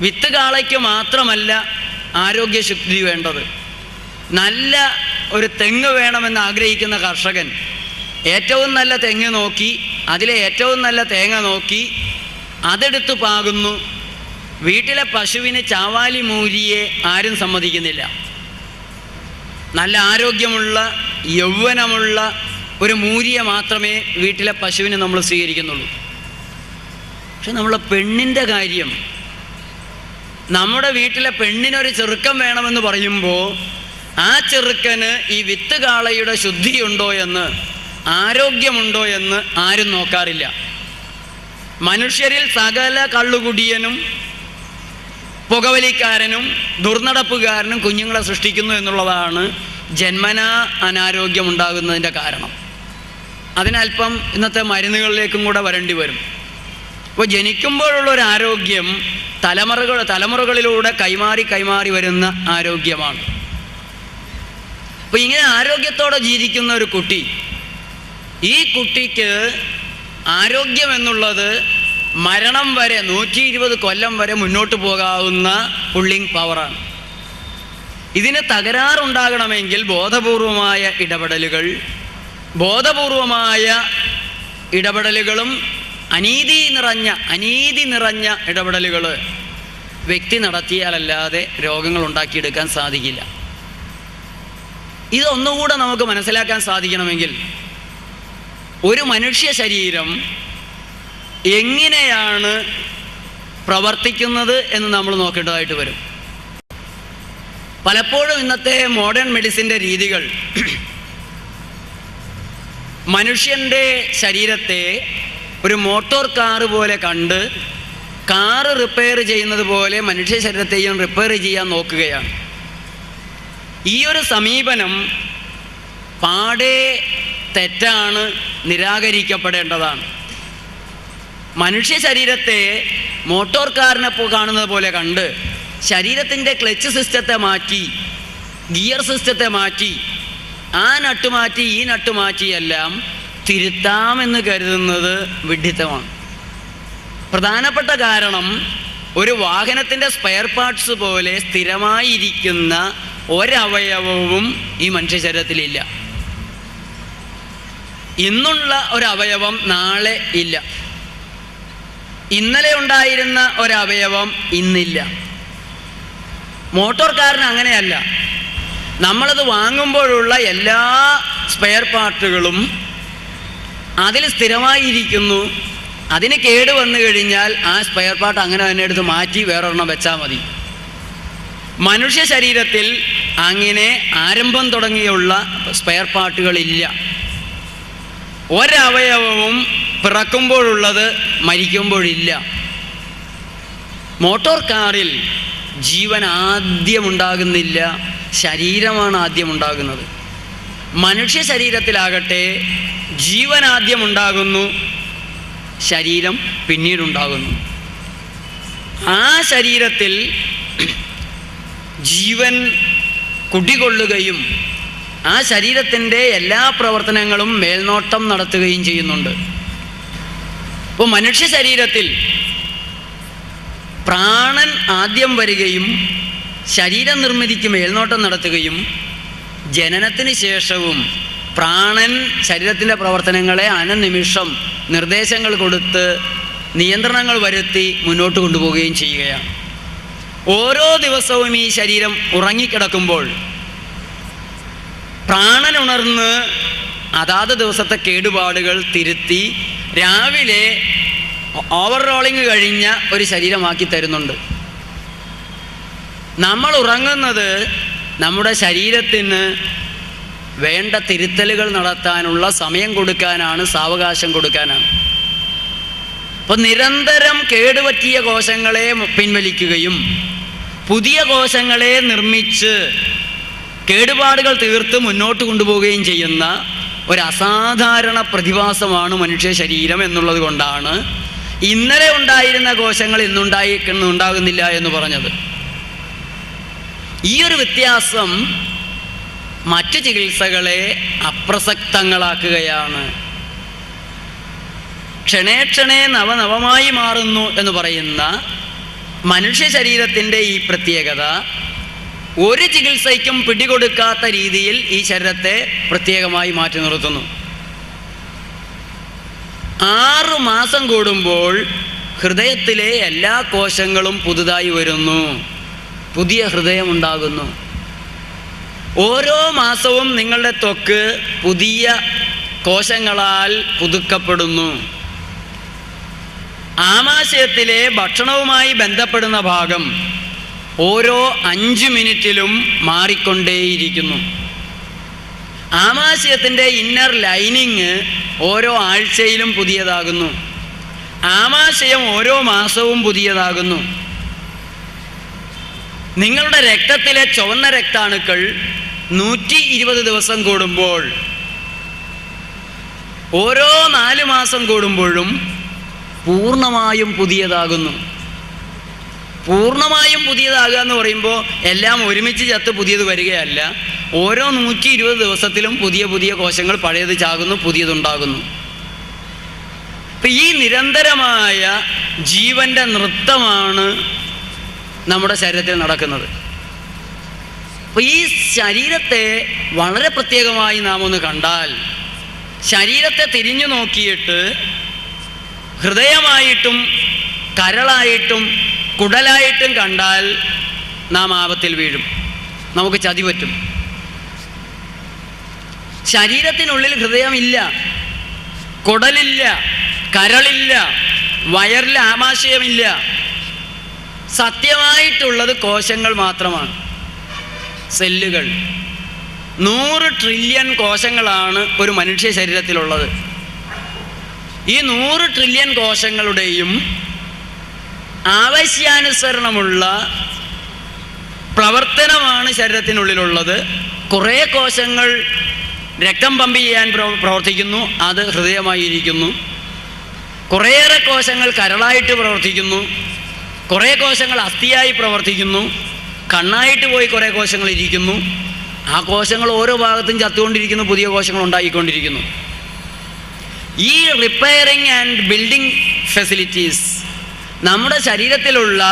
S2: വിത്ത് കാളയ്ക്ക് മാത്രമല്ല ആരോഗ്യശക്തി വേണ്ടത്. നല്ല ഒരു തെങ്ങ് വേണമെന്ന് ആഗ്രഹിക്കുന്ന കർഷകൻ ഏറ്റവും നല്ല തെങ്ങ് നോക്കി, അതിലെ ഏറ്റവും നല്ല തേങ്ങ നോക്കി അതെടുത്ത് പാകുന്നു. വീട്ടിലെ പശുവിന് ചാവാലി മൂരിയെ ആരും സമ്മതിക്കുന്നില്ല. നല്ല ആരോഗ്യമുള്ള, യൗവനമുള്ള ഒരു മൂരിയെ മാത്രമേ വീട്ടിലെ പശുവിന് നമ്മൾ സ്വീകരിക്കുന്നുള്ളൂ. പക്ഷെ നമ്മളെ പെണ്ണിൻ്റെ കാര്യം, നമ്മുടെ വീട്ടിലെ പെണ്ണിനൊരു ചെറുക്കം വേണമെന്ന് പറയുമ്പോൾ ആ ചെറുക്കന് ഈ വിത്ത് കാളയുടെ ശുദ്ധിയുണ്ടോ എന്ന്, ആരോഗ്യമുണ്ടോ എന്ന് ആരും നോക്കാറില്ല. മനുഷ്യരിൽ സകല കള്ളുകുടിയനും പുകവലിക്കാരനും ദുർനടപ്പുകാരനും കുഞ്ഞുങ്ങളെ സൃഷ്ടിക്കുന്നു എന്നുള്ളതാണ് ജന്മനാ അനാരോഗ്യം ഉണ്ടാകുന്നതിൻ്റെ കാരണം. അതിനല്പം ഇന്നത്തെ മരുന്നുകളിലേക്കും കൂടെ വരേണ്ടി വരും. അപ്പോൾ ജനിക്കുമ്പോഴുള്ളൊരു ആരോഗ്യം തലമുറകളിലൂടെ കൈമാറി വരുന്ന ആരോഗ്യമാണ്. അപ്പോൾ ഇങ്ങനെ ആരോഗ്യത്തോടെ ജീവിക്കുന്ന ഒരു കുട്ടി, ഈ കുട്ടിക്ക് ആരോഗ്യം എന്നുള്ളത് മരണം വരെ 120 കൊല്ലം വരെ മുന്നോട്ട് പോകാവുന്ന പുള്ളിങ് പവറാണ്. ഇതിന് തകരാറുണ്ടാകണമെങ്കിൽ ബോധപൂർവമായ ഇടപെടലുകളും അനീതി നിറഞ്ഞ ഇടപെടലുകൾ വ്യക്തി നടത്തിയാലല്ലാതെ രോഗങ്ങൾ ഉണ്ടാക്കിയെടുക്കാൻ സാധിക്കില്ല. ഇതൊന്നുകൂടെ നമുക്ക് മനസ്സിലാക്കാൻ സാധിക്കണമെങ്കിൽ ഒരു മനുഷ്യ ശരീരം എങ്ങനെയാണ് പ്രവർത്തിക്കുന്നത് എന്ന് നമ്മൾ നോക്കേണ്ടതായിട്ട് വരും. പലപ്പോഴും ഇന്നത്തെ മോഡേൺ മെഡിസിൻ്റെ രീതികൾ മനുഷ്യൻ്റെ ശരീരത്തെ ഒരു മോട്ടോർ കാറ് പോലെ കണ്ട് കാറ് റിപ്പയർ ചെയ്യുന്നത് പോലെ മനുഷ്യ ശരീരത്തെയും റിപ്പയർ ചെയ്യാൻ നോക്കുകയാണ്. ഈ ഒരു സമീപനം പാടെ തെറ്റാണ്, നിരാകരിക്കപ്പെടേണ്ടതാണ്. മനുഷ്യ ശരീരത്തെ മോട്ടോർ കാറിനെ കാണുന്നത് പോലെ കണ്ട് ശരീരത്തിൻ്റെ ക്ലച്ച് സിസ്റ്റത്തെ മാറ്റി, ഗിയർ സിസ്റ്റത്തെ മാറ്റി, ആ നട്ട് മാറ്റി ഈ നട്ട് മാറ്റിയെല്ലാം തിരുത്താമെന്ന് കരുതുന്നത് വിഡ്ഢിത്തമാണ്. പ്രധാനപ്പെട്ട കാരണം ഒരു വാഹനത്തിൻ്റെ സ്പെയർ പാർട്സ് പോലെ സ്ഥിരമായിരിക്കുന്ന ഒരവയവവും ഈ മനുഷ്യ ശരീരത്തിലില്ല. ഇന്നുള്ള ഒരവയവം നാളെ ഇല്ല, ഇന്നലെ ഉണ്ടായിരുന്ന ഒരവയവം ഇന്നില്ല. മോട്ടോർ കാറിന് അങ്ങനെയല്ല. നമ്മളത് വാങ്ങുമ്പോഴുള്ള എല്ലാ സ്പെയർ പാർട്ടുകളും അതിൽ സ്ഥിരമായിരിക്കുന്നു. അതിന് കേട് വന്നു കഴിഞ്ഞാൽ ആ സ്പെയർ പാർട്ട് അങ്ങനെ തന്നെ എടുത്ത് മാറ്റി വേറൊരെണ്ണം വെച്ചാൽ മതി. മനുഷ്യ ശരീരത്തിൽ അങ്ങനെ ആരംഭം തുടങ്ങിയുള്ള സ്പെയർ പാർട്ടുകളില്ല. ഒരവയവവും പിറക്കുമ്പോഴുള്ളത് മരിക്കുമ്പോഴില്ല. മോട്ടോർ കാറിൽ ജീവൻ ആദ്യമുണ്ടാകുന്നില്ല, ശരീരമാണ് ആദ്യമുണ്ടാകുന്നത്. മനുഷ്യ ശരീരത്തിലാകട്ടെ ജീവൻ ആദ്യമുണ്ടാകുന്നു, ശരീരം പിന്നീടുണ്ടാകുന്നു. ആ ശരീരത്തിൽ ജീവൻ കുടികൊള്ളുകയും ആ ശരീരത്തിൻ്റെ എല്ലാ പ്രവർത്തനങ്ങളും മേൽനോട്ടം നടത്തുകയും ചെയ്യുന്നുണ്ട്. അപ്പോൾ മനുഷ്യ ശരീരത്തിൽ പ്രാണൻ ആദ്യം വരികയും ശരീര നിർമ്മിതിക്ക് മേൽനോട്ടം നടത്തുകയും ജനനത്തിന് ശേഷവും പ്രാണൻ ശരീരത്തിൻ്റെ പ്രവർത്തനങ്ങളെ അനുനിമിഷം നിർദ്ദേശങ്ങൾ കൊടുത്ത് നിയന്ത്രണങ്ങൾ വരുത്തി മുന്നോട്ട് കൊണ്ടുപോവുകയും ചെയ്യുകയാണ്. ഓരോ ദിവസവും ഈ ശരീരം ഉറങ്ങിക്കിടക്കുമ്പോൾ പ്രാണൻ ഉണർന്ന് അതാത് ദിവസത്തെ കേടുപാടുകൾ തിരുത്തി രാവിലെ ഓവർറോളിങ് കഴിഞ്ഞ ഒരു ശരീരമാക്കി തരുന്നുണ്ട്. നമ്മൾ ഉറങ്ങുന്നത് നമ്മുടെ ശരീരത്തിന് വേണ്ട തിരുത്തലുകൾ നടത്താനുള്ള സമയം കൊടുക്കാനാണ്, സാവകാശം കൊടുക്കാനാണ്. അപ്പോൾ നിരന്തരം കേടുപറ്റിയ കോശങ്ങളെ പിൻവലിക്കുകയും പുതിയ കോശങ്ങളെ നിർമ്മിച്ച് കേടുപാടുകൾ തീർത്ത് മുന്നോട്ട് കൊണ്ടുപോവുകയും ചെയ്യുന്ന ഒരു അസാധാരണ പ്രതിഭാസമാണ് മനുഷ്യ ശരീരം എന്നുള്ളത് കൊണ്ടാണ് ഇന്നലെ ഉണ്ടായിരുന്ന കോശങ്ങൾ ഇന്നുണ്ടാകുന്നില്ല എന്ന് പറഞ്ഞത്. ഈ ഒരു വ്യത്യാസം മറ്റ് ചികിത്സകളെ അപ്രസക്തങ്ങളാക്കുകയാണ്. ക്ഷണേ നവനവമായി മാറുന്നു എന്ന് പറയുന്ന മനുഷ്യ ശരീരത്തിൻ്റെ ഈ പ്രത്യേകത ഒരു ചികിത്സയ്ക്കും പിടികൊടുക്കാത്ത രീതിയിൽ ഈ ശരീരത്തെ പ്രത്യേകമായി മാറ്റി നിർത്തുന്നു. 6 മാസം കൂടുമ്പോൾ ഹൃദയത്തിലെ എല്ലാ കോശങ്ങളും പുതുതായി വരുന്നു, പുതിയ ഹൃദയമുണ്ടാകുന്നു. ഓരോ മാസവും നിങ്ങളുടെ ത്വക്ക് പുതിയ കോശങ്ങളാൽ പുതുക്കപ്പെടുന്നു. ആമാശയത്തിലെ ഭക്ഷണവുമായി ബന്ധപ്പെടുന്ന ഭാഗം ഓരോ 5 മിനിറ്റിലും മാറിക്കൊണ്ടേയിരിക്കുന്നു. ആമാശയത്തിൻ്റെ ഇന്നർ ലൈനിങ് ഓരോ ആഴ്ചയിലും പുതിയതാകുന്നു. ആമാശയം ഓരോ മാസവും പുതിയതാകുന്നു. നിങ്ങളുടെ രക്തത്തിലെ ചുവന്ന രക്താണുക്കൾ 120 ദിവസം കൂടുമ്പോൾ, ഓരോ 4 മാസം കൂടുമ്പോഴും പൂർണ്ണമായും പുതിയതാകുന്നു. പൂർണ്ണമായും പുതിയതാകുക എന്ന് പറയുമ്പോൾ എല്ലാം ഒരുമിച്ച് ചത്ത് പുതിയത് വരികയല്ല. ഓരോ 120 ദിവസത്തിലും പുതിയ പുതിയ കോശങ്ങൾ പഴയത് ചാകുന്നു, പുതിയതുണ്ടാകുന്നു. അപ്പം ഈ നിരന്തരമായ ജീവൻ്റെ നൃത്തമാണ് നമ്മുടെ ശരീരത്തിൽ നടക്കുന്നത്. അപ്പോൾ ഈ ശരീരത്തെ വളരെ പ്രത്യേകമായി നാം ഒന്ന് കണ്ടാൽ, ശരീരത്തെ തിരിഞ്ഞു നോക്കിയിട്ട് ഹൃദയമായിട്ടും കരളായിട്ടും കുടലായിട്ടും കണ്ടാൽ നാം ആപത്തിൽ വീഴും, നമുക്ക് ചതി പറ്റും. ശരീരത്തിനുള്ളിൽ ഹൃദയമില്ല, കുടലില്ല, കരളില്ല, വയറിൽ ആമാശയമില്ല. സത്യമായിട്ടുള്ളത് കോശങ്ങൾ മാത്രമാണ്, സെല്ലുകൾ. 100 ട്രില്യൺ കോശങ്ങളാണ് ഒരു മനുഷ്യ ശരീരത്തിലുള്ളത്. ഈ 100 ട്രില്യൺ കോശങ്ങളുടെയും ആവശ്യാനുസരണമുള്ള പ്രവർത്തനമാണ് ശരീരത്തിനുള്ളിലുള്ളത്. കുറേ കോശങ്ങൾ രക്തം പമ്പ് ചെയ്യാൻ പ്രവർത്തിക്കുന്നു, അത് ഹൃദയമായിരിക്കുന്നു. കുറേയേറെ കോശങ്ങൾ കരളായിട്ട് പ്രവർത്തിക്കുന്നു, കുറേ കോശങ്ങൾ അസ്ഥിയായി പ്രവർത്തിക്കുന്നു, കണ്ണായിട്ട് പോയി കുറേ കോശങ്ങൾ ഇരിക്കുന്നു. ആ കോശങ്ങൾ ഓരോ ഭാഗത്തും ചത്തുകൊണ്ടിരിക്കുന്നു, പുതിയ കോശങ്ങൾ ഉണ്ടായിക്കൊണ്ടിരിക്കുന്നു. ഈ റിപ്പയറിങ് ആൻഡ് ബിൽഡിംഗ് ഫെസിലിറ്റീസ്, നമ്മുടെ ശരീരത്തിലുള്ള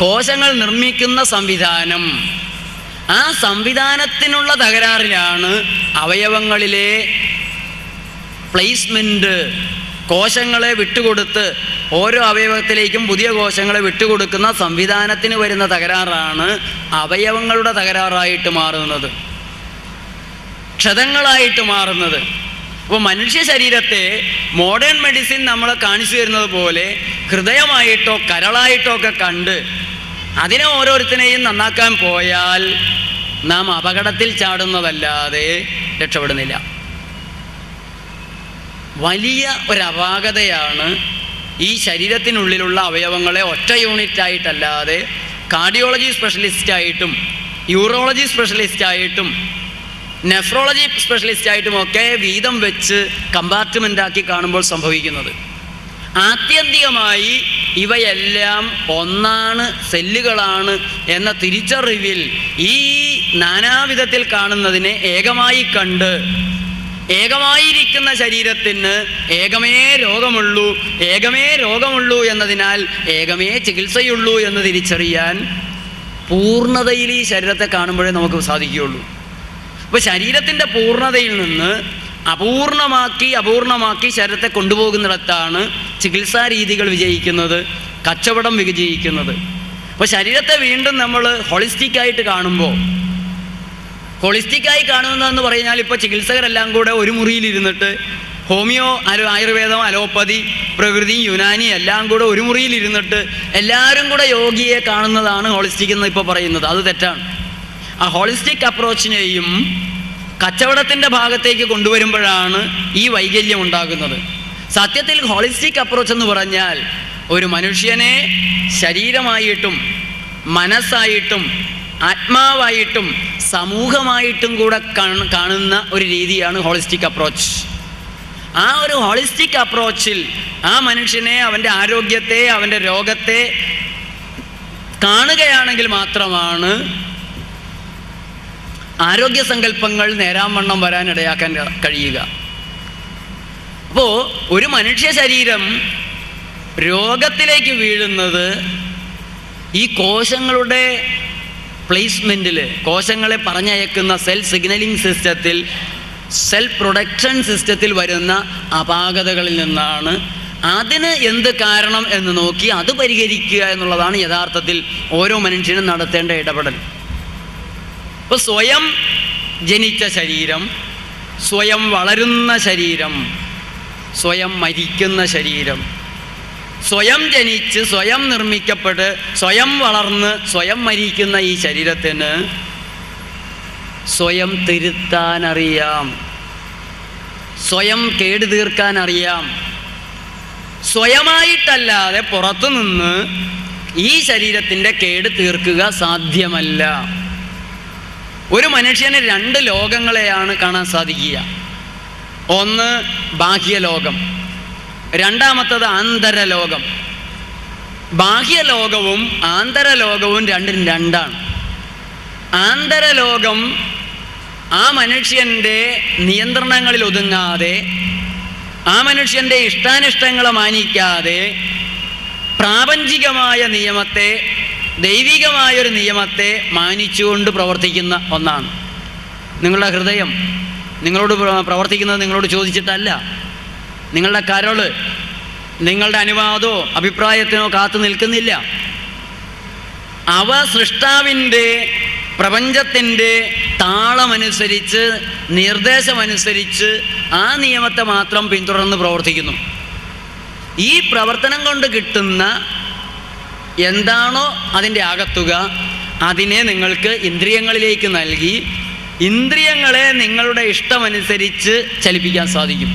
S2: കോശങ്ങൾ നിർമ്മിക്കുന്ന സംവിധാനം, ആ സംവിധാനത്തിനുള്ള തകരാറിലാണ് അവയവങ്ങളിലെ പ്ലേസ്മെൻറ്റ്. കോശങ്ങളെ വിട്ടുകൊടുത്ത് ഓരോ അവയവത്തിലേക്കും പുതിയ കോശങ്ങളെ വിട്ടുകൊടുക്കുന്ന സംവിധാനത്തിന് വരുന്ന തകരാറാണ് അവയവങ്ങളുടെ തകരാറായിട്ട് മാറുന്നത്, ക്ഷതങ്ങളായിട്ട് മാറുന്നത്. അപ്പോൾ മനുഷ്യ ശരീരത്തെ മോഡേൺ മെഡിസിൻ നമ്മളെ കാണിച്ചു തരുന്നത് പോലെ ഹൃദയമായിട്ടോ കരളായിട്ടോ ഒക്കെ കണ്ട് അതിനെ ഓരോരുത്തരെയും നന്നാക്കാൻ പോയാൽ നാം അപകടത്തിൽ ചാടുന്നതല്ലാതെ രക്ഷപ്പെടുന്നില്ല. വലിയ ഒരപാകതയാണ് ഈ ശരീരത്തിനുള്ളിലുള്ള അവയവങ്ങളെ ഒറ്റ യൂണിറ്റായിട്ടല്ലാതെ കാർഡിയോളജി സ്പെഷ്യലിസ്റ്റായിട്ടും യൂറോളജി സ്പെഷ്യലിസ്റ്റായിട്ടും നെഫ്രോളജി സ്പെഷ്യലിസ്റ്റായിട്ടുമൊക്കെ വീതം വെച്ച് കമ്പാർട്ട്മെൻ്റാക്കി കാണുമ്പോൾ സംഭവിക്കുന്നത്. ആത്യന്തികമായി ഇവയെല്ലാം ഒന്നാണ്, സെല്ലുകളാണ് എന്ന തിരിച്ചറിവിൽ ഈ നാനാവിധത്തിൽ കാണുന്നതിനെ ഏകമായി കണ്ട്, ഏകമായിരിക്കുന്ന ശരീരത്തിന് ഏകമേ രോഗമുള്ളൂ എന്നതിനാൽ ഏകമേ ചികിത്സയുള്ളൂ എന്ന് തിരിച്ചറിയാൻ പൂർണ്ണതയിൽ ഈ ശരീരത്തെ കാണുമ്പോഴേ നമുക്ക് സാധിക്കുകയുള്ളൂ. അപ്പോൾ ശരീരത്തിൻ്റെ പൂർണ്ണതയിൽ നിന്ന് അപൂർണമാക്കി ശരീരത്തെ കൊണ്ടുപോകുന്നിടത്താണ് ചികിത്സാ രീതികൾ വിജയിക്കുന്നത്, കച്ചവടം വിജയിക്കുന്നത്. അപ്പോൾ ശരീരത്തെ വീണ്ടും നമ്മൾ ഹോളിസ്റ്റിക്കായിട്ട് കാണുമ്പോൾ, ഹോളിസ്റ്റിക്കായി കാണുന്നതെന്ന് പറഞ്ഞാൽ ഇപ്പോൾ ചികിത്സകരെല്ലാം കൂടെ ഒരു മുറിയിലിരുന്നിട്ട് ഹോമിയോ, ആയുർവേദം, അലോപ്പതി, പ്രകൃതി, യുനാനി എല്ലാം കൂടെ ഒരു മുറിയിലിരുന്നിട്ട് എല്ലാവരും കൂടെ യോഗിയെ കാണുന്നതാണ് ഹോളിസ്റ്റിക് എന്ന് ഇപ്പോൾ പറയുന്നത്. അത് തെറ്റാണ്. ആ ഹോളിസ്റ്റിക് അപ്രോച്ചിനെയും കച്ചവടത്തിൻ്റെ ഭാഗത്തേക്ക് കൊണ്ടുവരുമ്പോഴാണ് ഈ വൈകല്യം ഉണ്ടാകുന്നത്. സത്യത്തിൽ ഹോളിസ്റ്റിക് അപ്രോച്ച് എന്ന് പറഞ്ഞാൽ ഒരു മനുഷ്യനെ ശരീരമായിട്ടും മനസ്സായിട്ടും ആത്മാവായിട്ടും സമൂഹമായിട്ടും കൂടെ കാണുന്ന ഒരു രീതിയാണ് ഹോളിസ്റ്റിക് അപ്രോച്ച്. ആ ഒരു ഹോളിസ്റ്റിക് അപ്രോച്ചിൽ ആ മനുഷ്യനെ, അവൻ്റെ ആരോഗ്യത്തെ, അവൻ്റെ രോഗത്തെ കാണുകയാണെങ്കിൽ മാത്രമാണ് ആരോഗ്യ സങ്കല്പങ്ങൾ നേരാംവണ്ണം വരാൻ ഇടയാക്കാൻ കഴിയുക. അപ്പോൾ ഒരു മനുഷ്യ ശരീരം രോഗത്തിലേക്ക് വീഴുന്നത് ഈ കോശങ്ങളുടെ പ്ലേസ്മെൻറ്റിൽ, കോശങ്ങളെ പറഞ്ഞയക്കുന്ന സെൽ സിഗ്നലിംഗ് സിസ്റ്റത്തിൽ, സെൽ പ്രൊഡക്ഷൻ സിസ്റ്റത്തിൽ വരുന്ന അപാകതകളിൽ നിന്നാണ്. അതിന് എന്ത് കാരണം എന്ന് നോക്കി അത് പരിഹരിക്കുക എന്നുള്ളതാണ് യഥാർത്ഥത്തിൽ ഓരോ മനുഷ്യനും നടത്തേണ്ട ഇടപെടൽ. ഇപ്പോൾ സ്വയം ജനിച്ച ശരീരം, സ്വയം വളരുന്ന ശരീരം, സ്വയം മരിക്കുന്ന ശരീരം, സ്വയം ജനിച്ച് സ്വയം നിർമ്മിക്കപ്പെട്ട് സ്വയം വളർന്ന് സ്വയം മരിക്കുന്ന ഈ ശരീരത്തിന് സ്വയം തിരുത്താനറിയാം, സ്വയം കേട് തീർക്കാനറിയാം. സ്വയമായിട്ടല്ലാതെ പുറത്തുനിന്ന് ഈ ശരീരത്തിൻ്റെ കേട് തീർക്കുക സാധ്യമല്ല. ഒരു മനുഷ്യന് 2 ലോകങ്ങളെയാണ് കാണാൻ സാധിക്കുക. ഒന്ന് ബാഹ്യലോകം, രണ്ടാമത്തത് ആന്തരലോകം. ബാഹ്യലോകവും ആന്തരലോകവും രണ്ടും രണ്ടാണ്. ആന്തരലോകം ആ മനുഷ്യൻ്റെ നിയന്ത്രണങ്ങളിൽ ഒതുങ്ങാതെ, ആ മനുഷ്യൻ്റെ ഇഷ്ടാനിഷ്ടങ്ങളെ മാനിക്കാതെ പ്രാപഞ്ചികമായ നിയമത്തെ, ദൈവികമായൊരു നിയമത്തെ മാനിച്ചുകൊണ്ട് പ്രവർത്തിക്കുന്ന ഒന്നാണ്. നിങ്ങളുടെ ഹൃദയം നിങ്ങളോട് പ്രവർത്തിക്കുന്നത് നിങ്ങളോട് ചോദിച്ചിട്ടല്ല. നിങ്ങളുടെ കരള് നിങ്ങളുടെ അനുവാദമോ അഭിപ്രായത്തിനോ കാത്തു നിൽക്കുന്നില്ല. അവ സൃഷ്ടാവിൻ്റെ, പ്രപഞ്ചത്തിൻ്റെ താളമനുസരിച്ച്, നിർദ്ദേശമനുസരിച്ച് ആ നിയമത്തെ മാത്രം പിന്തുടർന്ന് പ്രവർത്തിക്കുന്നു. ഈ പ്രവർത്തനം കൊണ്ട് കിട്ടുന്ന എന്താണോ അതിൻ്റെ ആകത്തുക, അതിനെ നിങ്ങൾക്ക് ഇന്ദ്രിയങ്ങളിലേക്ക് നൽകി ഇന്ദ്രിയങ്ങളെ നിങ്ങളുടെ ഇഷ്ടമനുസരിച്ച് ചലിപ്പിക്കാൻ സാധിക്കും.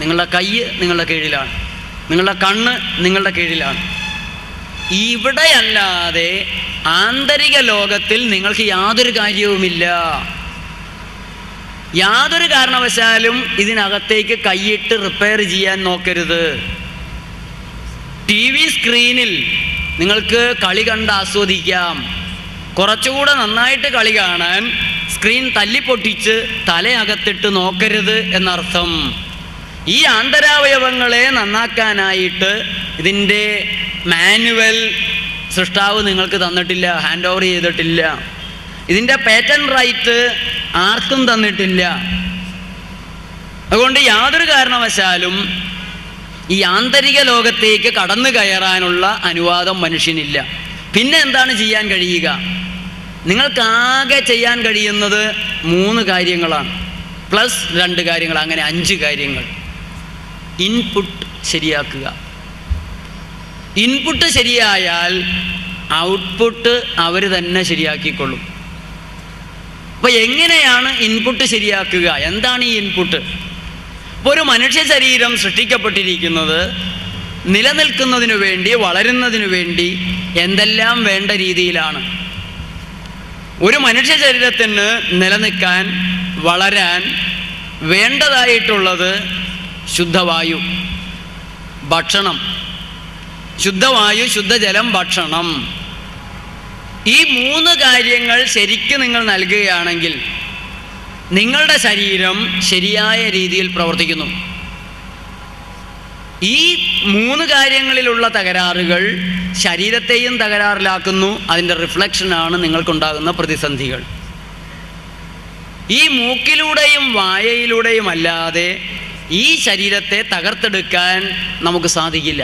S2: നിങ്ങളുടെ കൈ നിങ്ങളുടെ കീഴിലാണ്, നിങ്ങളുടെ കണ്ണ് നിങ്ങളുടെ കീഴിലാണ്. ഇവിടെയല്ലാതെ ആന്തരിക ലോകത്തിൽ നിങ്ങൾക്ക് യാതൊരു കാര്യവുമില്ല. യാതൊരു കാരണവശാലും ഇതിനകത്തേക്ക് കൈയിട്ട് റിപ്പയർ ചെയ്യാൻ നോക്കരുത്. TV സ്ക്രീനിൽ നിങ്ങൾക്ക് കളി കണ്ട് ആസ്വദിക്കാം. കുറച്ചുകൂടെ നന്നായിട്ട് കളി കാണാൻ സ്ക്രീൻ തല്ലിപ്പൊട്ടിച്ച് തലയകത്തിട്ട് നോക്കരുത് എന്നർത്ഥം. ഈ ആന്തരാവയവങ്ങളെ നന്നാക്കാനായിട്ട് ഇതിൻ്റെ മാനുവൽ സൃഷ്ടാവ് നിങ്ങൾക്ക് തന്നിട്ടില്ല, ഹാൻഡ് ഓവർ ചെയ്തിട്ടില്ല. ഇതിൻ്റെ പേറ്റന്റ് റൈറ്റ് ആർക്കും തന്നിട്ടില്ല. അതുകൊണ്ട് യാതൊരു കാരണവശാലും ഈ ആന്തരിക ലോകത്തേക്ക് കടന്നു കയറാനുള്ള അനുവാദം മനുഷ്യനില്ല. പിന്നെ എന്താണ് ചെയ്യാൻ കഴിയുക? നിങ്ങൾക്കാകെ ചെയ്യാൻ കഴിയുന്നത് 3 കാര്യങ്ങളാണ്, പ്ലസ് 2 കാര്യങ്ങൾ, അങ്ങനെ 5 കാര്യങ്ങൾ. ഇൻപുട്ട് ശരിയാക്കുക. ഇൻപുട്ട് ശരിയായാൽ ഔട്ട്പുട്ട് അവർ തന്നെ ശരിയാക്കിക്കൊള്ളും. അപ്പോൾ എങ്ങനെയാണ് ഇൻപുട്ട് ശരിയാക്കുക? എന്താണ് ഈ ഇൻപുട്ട്? ഇപ്പോൾ ഒരു മനുഷ്യ ശരീരം സൃഷ്ടിക്കപ്പെട്ടിരിക്കുന്നത് നിലനിൽക്കുന്നതിനു വേണ്ടി, വളരുന്നതിനു വേണ്ടി എന്തെല്ലാം വേണ്ട രീതിയിലാണ്. ഒരു മനുഷ്യ ശരീരത്തിന് നിലനിൽക്കാൻ, വളരാൻ വേണ്ടതായിട്ടുള്ളത് ശുദ്ധവായു, ഭക്ഷണം. ശുദ്ധവായു, ശുദ്ധജലം, ഭക്ഷണം. ഈ 3 കാര്യങ്ങൾ ശരിക്കും നിങ്ങൾ നൽകുകയാണെങ്കിൽ നിങ്ങളുടെ ശരീരം ശരിയായ രീതിയിൽ പ്രവർത്തിക്കുന്നു. ഈ 3 കാര്യങ്ങളിലുള്ള തകരാറുകൾ ശരീരത്തെയും തകരാറിലാക്കുന്നു. അതിൻ്റെ റിഫ്ലക്ഷനാണ് നിങ്ങൾക്കുണ്ടാകുന്ന പ്രതിസന്ധികൾ. ഈ മൂക്കിലൂടെയും വായയിലൂടെയും അല്ലാതെ ഈ ശരീരത്തെ തകർത്തെടുക്കാൻ നമുക്ക് സാധിക്കില്ല.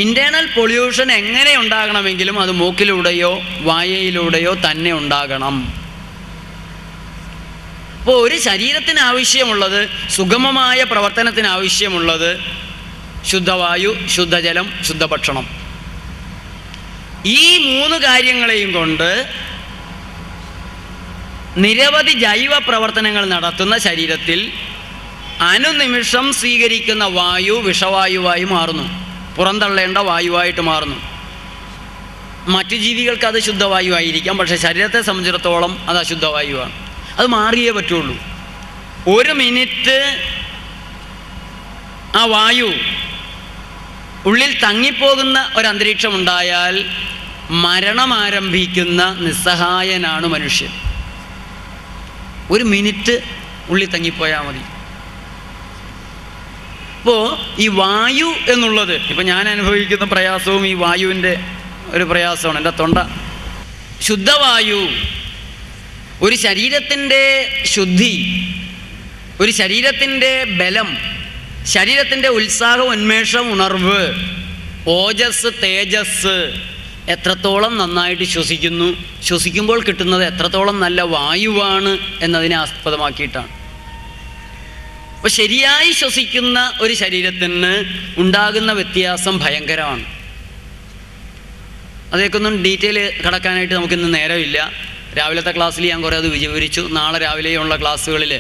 S2: ഇൻറ്റേർണൽ പൊല്യൂഷൻ എങ്ങനെ ഉണ്ടാകണമെങ്കിലും അത് മൂക്കിലൂടെയോ വായയിലൂടെയോ തന്നെ ഉണ്ടാകണം. അപ്പോൾ ഒരു ശരീരത്തിന് ആവശ്യമുള്ളത്, സുഗമമായ പ്രവർത്തനത്തിന് ആവശ്യമുള്ളത് ശുദ്ധവായു, ശുദ്ധജലം, ശുദ്ധഭക്ഷണം. ഈ 3 കാര്യങ്ങളെയും കൊണ്ട് നിരവധി ജൈവ പ്രവർത്തനങ്ങൾ നടത്തുന്ന ശരീരത്തിൽ അനുനിമിഷം സ്വീകരിക്കുന്ന വായു വിഷവായുവായി മാറുന്നു, പുറന്തള്ളേണ്ട വായുവായിട്ട് മാറുന്നു. മറ്റു ജീവികൾക്ക് അത് ശുദ്ധവായു ആയിരിക്കാം, പക്ഷേ ശരീരത്തെ സംബന്ധിച്ചിടത്തോളം അത് അശുദ്ധവായുവാണ്. അത് മാറിയേ പറ്റുള്ളൂ. 1 മിനിറ്റ് ആ വായു ഉള്ളിൽ തങ്ങിപ്പോകുന്ന ഒരന്തരീക്ഷം ഉണ്ടായാൽ മരണം ആരംഭിക്കുന്ന നിസ്സഹായനാണ് മനുഷ്യൻ. 1 മിനിറ്റ് ഉള്ളിൽ തങ്ങിപ്പോയാൽ മതി. അപ്പോൾ ഈ വായു എന്നുള്ളത്, ഇപ്പം ഞാൻ അനുഭവിക്കുന്ന പ്രയാസവും ഈ വായുവിൻ്റെ ഒരു പ്രയാസമാണ്. എൻ്റെ തൊണ്ട. ശുദ്ധവായു ഒരു ശരീരത്തിൻ്റെ ശുദ്ധി, ഒരു ശരീരത്തിൻ്റെ ബലം, ശരീരത്തിൻ്റെ ഉത്സാഹം, ഉന്മേഷം, ഉണർവ്, ഓജസ്, തേജസ് എത്രത്തോളം നന്നായിട്ട് ശ്വസിക്കുന്നു, ശ്വസിക്കുമ്പോൾ കിട്ടുന്നത് എത്രത്തോളം നല്ല വായുവാണ് എന്നതിനെ ആസ്പദമാക്കിയിട്ടാണ്. അപ്പോൾ ശരിയായി ശ്വസിക്കുന്ന ഒരു ശരീരത്തിന് ഉണ്ടാകുന്ന വ്യത്യാസം ഭയങ്കരമാണ്. അതേക്കൊന്നും ഡീറ്റെയിൽ കടക്കാനായിട്ട് നമുക്കിന്ന് നേരമില്ല. രാവിലത്തെ ക്ലാസ്സിൽ ഞാൻ കുറേ അത് വിവരിച്ചു. നാളെ രാവിലെയുള്ള ക്ലാസ്സുകളിൽ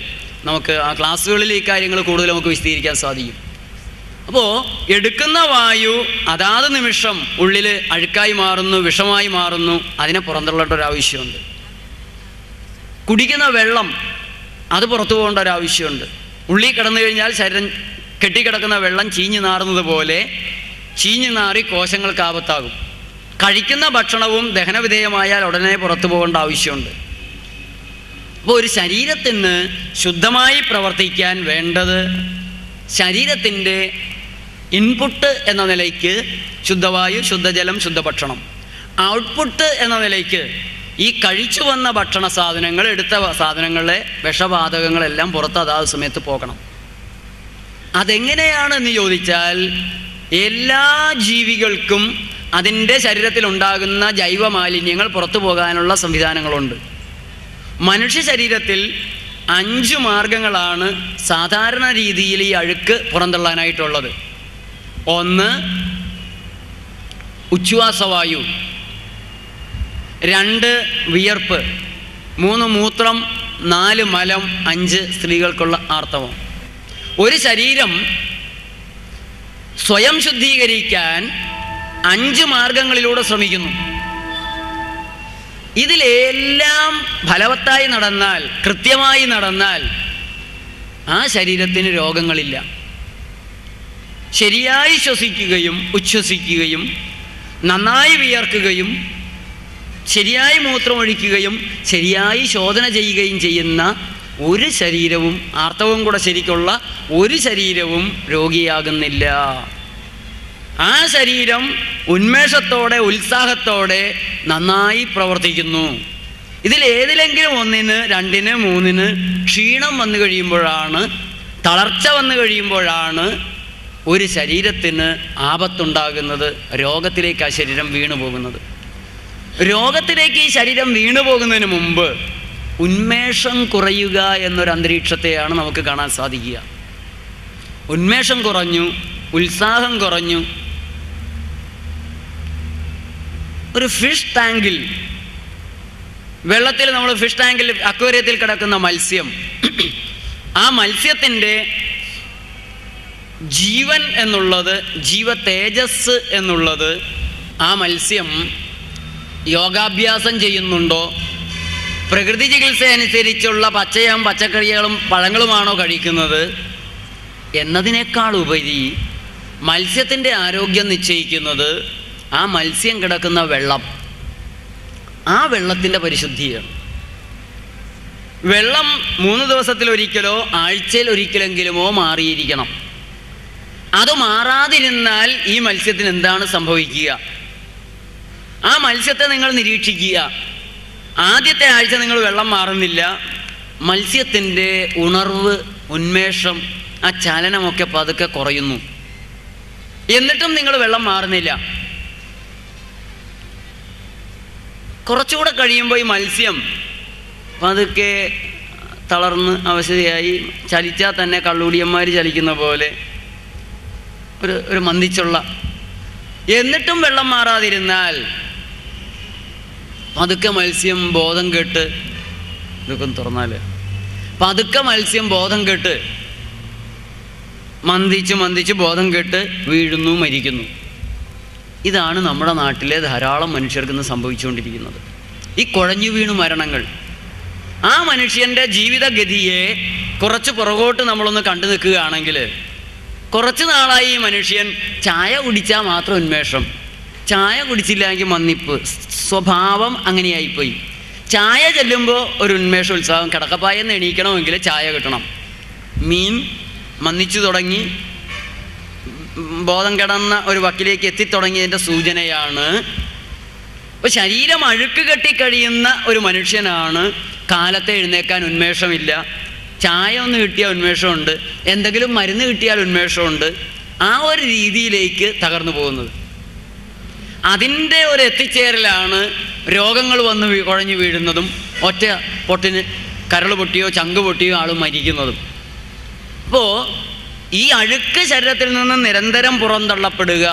S2: നമുക്ക് ആ ക്ലാസ്സുകളിൽ ഈ കാര്യങ്ങൾ കൂടുതൽ നമുക്ക് വിശദീകരിക്കാൻ സാധിക്കും. അപ്പോൾ എടുക്കുന്ന വായു അതാത് നിമിഷം ഉള്ളിൽ അഴുക്കായി മാറുന്നു, വിഷമായി മാറുന്നു. അതിനെ പുറന്തള്ളേണ്ട ഒരാവശ്യമുണ്ട്. കുടിക്കുന്ന വെള്ളം അത് പുറത്തു പോകേണ്ട ഒരാവശ്യമുണ്ട്. ഉള്ളിൽ കിടന്നു കഴിഞ്ഞാൽ ശരീരം കെട്ടിക്കിടക്കുന്ന വെള്ളം ചീഞ്ഞു നാറുന്നത് പോലെ ചീഞ്ഞു നാറി കോശങ്ങൾക്ക് ആപത്താകും. കഴിക്കുന്ന ഭക്ഷണവും ദഹനവിധേയമായാൽ ഉടനെ പുറത്തു പോകേണ്ട ആവശ്യമുണ്ട്. അപ്പോൾ ഒരു ശരീരത്തിന് ശുദ്ധമായി പ്രവർത്തിക്കാൻ വേണ്ടത് ശരീരത്തിൻ്റെ ഇൻപുട്ട് എന്ന നിലയ്ക്ക് ശുദ്ധവായു, ശുദ്ധജലം, ശുദ്ധഭക്ഷണം. ഔട്ട്പുട്ട് എന്ന നിലയ്ക്ക് ഈ കഴിച്ചു വന്ന ഭക്ഷണ സാധനങ്ങൾ, എടുത്ത സാധനങ്ങളെ വിഷവാതകങ്ങളെല്ലാം പുറത്ത് അതാത് സമയത്ത് പോകണം. അതെങ്ങനെയാണെന്ന് ചോദിച്ചാൽ എല്ലാ ജീവികൾക്കും അതിൻ്റെ ശരീരത്തിലുണ്ടാകുന്ന ജൈവ മാലിന്യങ്ങൾ പുറത്തു പോകാനുള്ള സംവിധാനങ്ങളുണ്ട്. മനുഷ്യ ശരീരത്തിൽ 5 മാർഗങ്ങളാണ് സാധാരണ രീതിയിൽ ഈ അഴുക്ക് പുറന്തള്ളാനായിട്ടുള്ളത്. 1 ഉച്ഛ്വാസവായു, 2 വിയർപ്പ്, 3 മൂത്രം, 4 മലം, 5 സ്ത്രീകൾക്കുള്ള ആർത്തവം. ഒരു ശരീരം സ്വയം ശുദ്ധീകരിക്കാൻ 5 മാർഗങ്ങളിലൂടെ ശ്രമിക്കുന്നു. ഇതിലെല്ലാം ഫലവത്തായി നടന്നാൽ, കൃത്യമായി നടന്നാൽ ആ ശരീരത്തിന് രോഗങ്ങളില്ല. ശരിയായി ശ്വസിക്കുകയും ഉച്ഛ്വസിക്കുകയും നന്നായി വിയർക്കുകയും ശരിയായി മൂത്രമൊഴിക്കുകയും ശരിയായി ശോധന ചെയ്യുകയും ചെയ്യുന്ന ഒരു ശരീരവും, ആർത്തവം കൂടെ ശരിക്കുള്ള ഒരു ശരീരവും രോഗിയാകുന്നില്ല. ആ ശരീരം ഉന്മേഷത്തോടെ, ഉത്സാഹത്തോടെ നന്നായി പ്രവർത്തിക്കുന്നു. ഇതിലേതിലെങ്കിലും 1, 2, 3 ക്ഷീണം വന്നു കഴിയുമ്പോഴാണ്, തളർച്ച വന്നു കഴിയുമ്പോഴാണ് ഒരു ശരീരത്തിന് ആപത്തുണ്ടാകുന്നത്, രോഗത്തിലേക്ക് ആ ശരീരം വീണു പോകുന്നത്. രോഗത്തിലേക്ക് ഈ ശരീരം വീണു പോകുന്നതിന് മുമ്പ് ഉന്മേഷം കുറയുക എന്നൊരു അന്തരീക്ഷത്തെയാണ് നമുക്ക് കാണാൻ സാധിക്കുക. ഉന്മേഷം കുറഞ്ഞു, ഉത്സാഹം കുറഞ്ഞു. ഒരു ഫിഷ് ടാങ്കിൽ, വെള്ളത്തിൽ നമ്മൾ ഫിഷ് ടാങ്കിൽ, അക്വേറിയത്തിൽ കിടക്കുന്ന മത്സ്യം, ആ മത്സ്യത്തിൻ്റെ ജീവൻ എന്നുള്ളത്, ജീവ തേജസ് എന്നുള്ളത്, ആ മത്സ്യം യോഗാഭ്യാസം ചെയ്യുന്നുണ്ടോ, പ്രകൃതി ചികിത്സ അനുസരിച്ചുള്ള പച്ചക്കറികളും പഴങ്ങളുമാണോ കഴിക്കുന്നത് എന്നതിനേക്കാൾ ഉപരി മത്സ്യത്തിൻ്റെ ആരോഗ്യം നിശ്ചയിക്കുന്നത് ആ മത്സ്യം കിടക്കുന്ന വെള്ളം, ആ വെള്ളത്തിൻ്റെ പരിശുദ്ധിയാണ്. വെള്ളം 3 ദിവസത്തിലൊരിക്കലോ ആഴ്ചയിൽ ഒരിക്കലെങ്കിലുമോ മാറിയിരിക്കണം. അത് മാറാതിരുന്നാൽ ഈ മത്സ്യത്തിന് എന്താണ് സംഭവിക്കുക? ആ മത്സ്യത്തെ നിങ്ങൾ നിരീക്ഷിക്കുക. ആദ്യത്തെ ആഴ്ച നിങ്ങൾ വെള്ളം മാറുന്നില്ല, മത്സ്യത്തിൻ്റെ ഉണർവ്, ഉന്മേഷം, ആ ചലനമൊക്കെ പതുക്കെ കുറയുന്നു. എന്നിട്ടും നിങ്ങൾ വെള്ളം മാറുന്നില്ല. കുറച്ചുകൂടെ കഴിയുമ്പോൾ ഈ മത്സ്യം പതുക്കെ തളർന്ന് അവശതയായി, ചലിച്ചാൽ തന്നെ കള്ളുടിയന്മാർ ചലിക്കുന്ന പോലെ ഒരു മന്ദിച്ചുള്ള. എന്നിട്ടും വെള്ളം മാറാതിരുന്നാൽ പതുക്കെ മത്സ്യം ബോധം കെട്ട്, ഇതൊക്കെ തുറന്നാൽ പതുക്കെ മത്സ്യം ബോധം കെട്ട് മന്ദിച്ച് ബോധം കെട്ട് വീഴുന്നു, മരിക്കുന്നു. ഇതാണ് നമ്മുടെ നാട്ടിലെ ധാരാളം മനുഷ്യർക്ക് ഇന്ന് സംഭവിച്ചുകൊണ്ടിരിക്കുന്നത്. ഈ കുഴഞ്ഞു വീണു മരണങ്ങൾ, ആ മനുഷ്യൻ്റെ ജീവിതഗതിയെ കുറച്ച് പുറകോട്ട് നമ്മളൊന്ന് കണ്ടു നിൽക്കുകയാണെങ്കിൽ, കുറച്ച് നാളായി ഈ മനുഷ്യൻ ചായ കുടിച്ചാൽ മാത്രം ഉന്മേഷം, ചായ കുടിച്ചില്ലെങ്കിൽ മന്നിപ്പ്, സ്വഭാവം അങ്ങനെയായിപ്പോയി. ചായ ചെല്ലുമ്പോൾ ഒരു ഉന്മേഷം, ഉത്സാഹം. കിടക്കപ്പായെന്ന് എണീക്കണമെങ്കിൽ ചായ കിട്ടണം. മീൻ മന്നിച്ചു തുടങ്ങി, ബോധം കിടന്ന ഒരു വക്കിലേക്ക് എത്തിത്തുടങ്ങിയതിൻ്റെ സൂചനയാണ്. അപ്പോൾ ശരീരം അഴുക്ക് കെട്ടിക്കഴിയുന്ന ഒരു മനുഷ്യനാണ് കാലത്തെ എഴുന്നേക്കാൻ ഉന്മേഷമില്ല. ചായ ഒന്ന് കിട്ടിയാൽ ഉന്മേഷമുണ്ട്, എന്തെങ്കിലും മരുന്ന് കിട്ടിയാൽ ഉന്മേഷമുണ്ട്. ആ ഒരു രീതിയിലേക്ക് തകർന്നു പോകുന്നത്. അതിൻ്റെ ഒരു എത്തിച്ചേരലാണ് രോഗങ്ങൾ വന്ന് കുഴഞ്ഞു വീഴുന്നതും ഒറ്റ പൊട്ടിന് കരൾ പൊട്ടിയോ ചങ്ക് പൊട്ടിയോ ആൾ മരിക്കുന്നതും. അപ്പോൾ ഈ അഴുക്ക് ശരീരത്തിൽ നിന്ന് നിരന്തരം പുറന്തള്ളപ്പെടുക,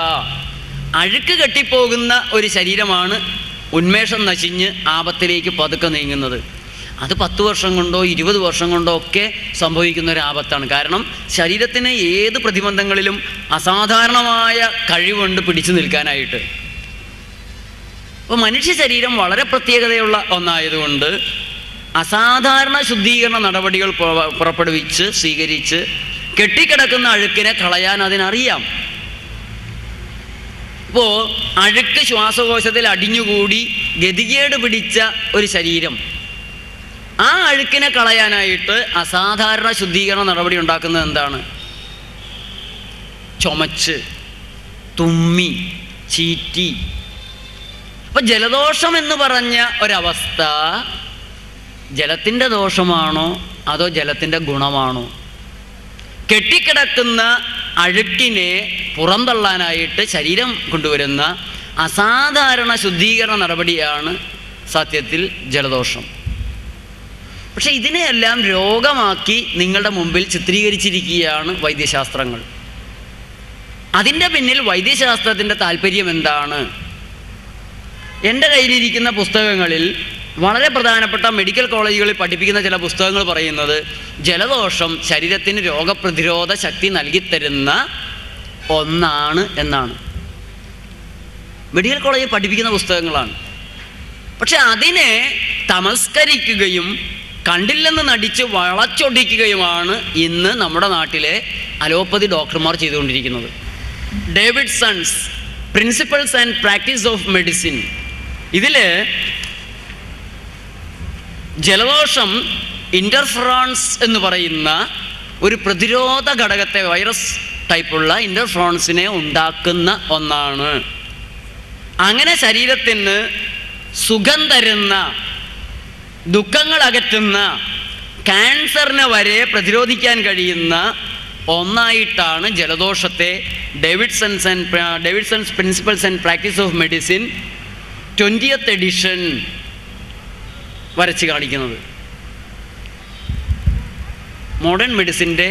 S2: അഴുക്ക് കെട്ടിപ്പോകുന്ന ഒരു ശരീരമാണ് ഉന്മേഷം നശിഞ്ഞ് ആപത്തിലേക്ക് പതുക്കെ നീങ്ങുന്നത്. അത് 10 വർഷം കൊണ്ടോ 20 വർഷം കൊണ്ടോ ഒക്കെ സംഭവിക്കുന്ന ഒരു ആപത്താണ്. കാരണം ശരീരത്തിന് ഏത് പ്രതിബന്ധങ്ങളിലും അസാധാരണമായ കഴിവുണ്ട് പിടിച്ചു നിൽക്കാനായിട്ട്. അപ്പോൾ മനുഷ്യ ശരീരം വളരെ പ്രത്യേകതയുള്ള ഒന്നായതുകൊണ്ട് അസാധാരണ ശുദ്ധീകരണ നടപടികൾ പുറപ്പെടുവിച്ച് സ്വീകരിച്ച് കെട്ടിക്കിടക്കുന്ന അഴുക്കിനെ കളയാൻ അതിനറിയാം. ഇപ്പോൾ അഴുക്ക് ശ്വാസകോശത്തിൽ അടിഞ്ഞുകൂടി ഗതികേട് പിടിച്ച ഒരു ശരീരം ആ അഴുക്കിനെ കളയാനായിട്ട് അസാധാരണ ശുദ്ധീകരണ നടപടി ഉണ്ടാക്കുന്നത് എന്താണ്? ചുമച്ച്, തുമ്മി, ചീറ്റി. അപ്പം ജലദോഷം എന്ന് പറഞ്ഞ ഒരവസ്ഥ ജലത്തിൻ്റെ ദോഷമാണോ അതോ ജലത്തിൻ്റെ ഗുണമാണോ? കെട്ടിക്കിടക്കുന്ന അഴുക്കിനെ പുറന്തള്ളാനായിട്ട് ശരീരം കൊണ്ടുവരുന്ന അസാധാരണ ശുദ്ധീകരണ നടപടിയാണ് സത്യത്തിൽ ജലദോഷം. പക്ഷെ ഇതിനെയെല്ലാം രോഗമാക്കി നിങ്ങളുടെ മുമ്പിൽ ചിത്രീകരിച്ചിരിക്കുകയാണ് വൈദ്യശാസ്ത്രങ്ങൾ. അതിൻ്റെ പിന്നിൽ വൈദ്യശാസ്ത്രത്തിൻ്റെ താല്പര്യം എന്താണ്? എൻ്റെ കയ്യിലിരിക്കുന്ന പുസ്തകങ്ങളിൽ വളരെ പ്രധാനപ്പെട്ട മെഡിക്കൽ കോളേജുകളിൽ പഠിപ്പിക്കുന്ന ചില പുസ്തകങ്ങൾ പറയുന്നത് ജലദോഷം ശരീരത്തിന് രോഗപ്രതിരോധ ശക്തി നൽകിത്തരുന്ന ഒന്നാണ് എന്നാണ്. മെഡിക്കൽ കോളേജിൽ പഠിപ്പിക്കുന്ന പുസ്തകങ്ങളാണ്. പക്ഷെ അതിനെ തമസ്കരിക്കുകയും കണ്ടില്ലെന്ന് നടിച്ച് വളച്ചൊടിക്കുകയുമാണ് ഇന്ന് നമ്മുടെ നാട്ടിലെ അലോപ്പതി ഡോക്ടർമാർ ചെയ്തുകൊണ്ടിരിക്കുന്നത്. Davidson's principles and practice of medicine, ഇതിൽ ജലദോഷം ഇൻ്റർഫെറോൺസ് എന്ന് പറയുന്ന ഒരു പ്രതിരോധ ഘടകത്തെ, വൈറസ് ടൈപ്പുള്ള ഇൻ്റർഫെറോൺസിനെ ഉണ്ടാക്കുന്ന ഒന്നാണ്. അങ്ങനെ ശരീരത്തിന് സുഖം തരുന്ന, ദുഃഖങ്ങൾ അകറ്റുന്ന, ക്യാൻസറിനെ വരെ പ്രതിരോധിക്കാൻ കഴിയുന്ന ഒന്നായിട്ടാണ് ജലദോഷത്തെ Davidson's principles and practice of medicine 20th edition വരച്ച് കാണിക്കുന്നത്. മോഡേൺ മെഡിസിൻ്റെ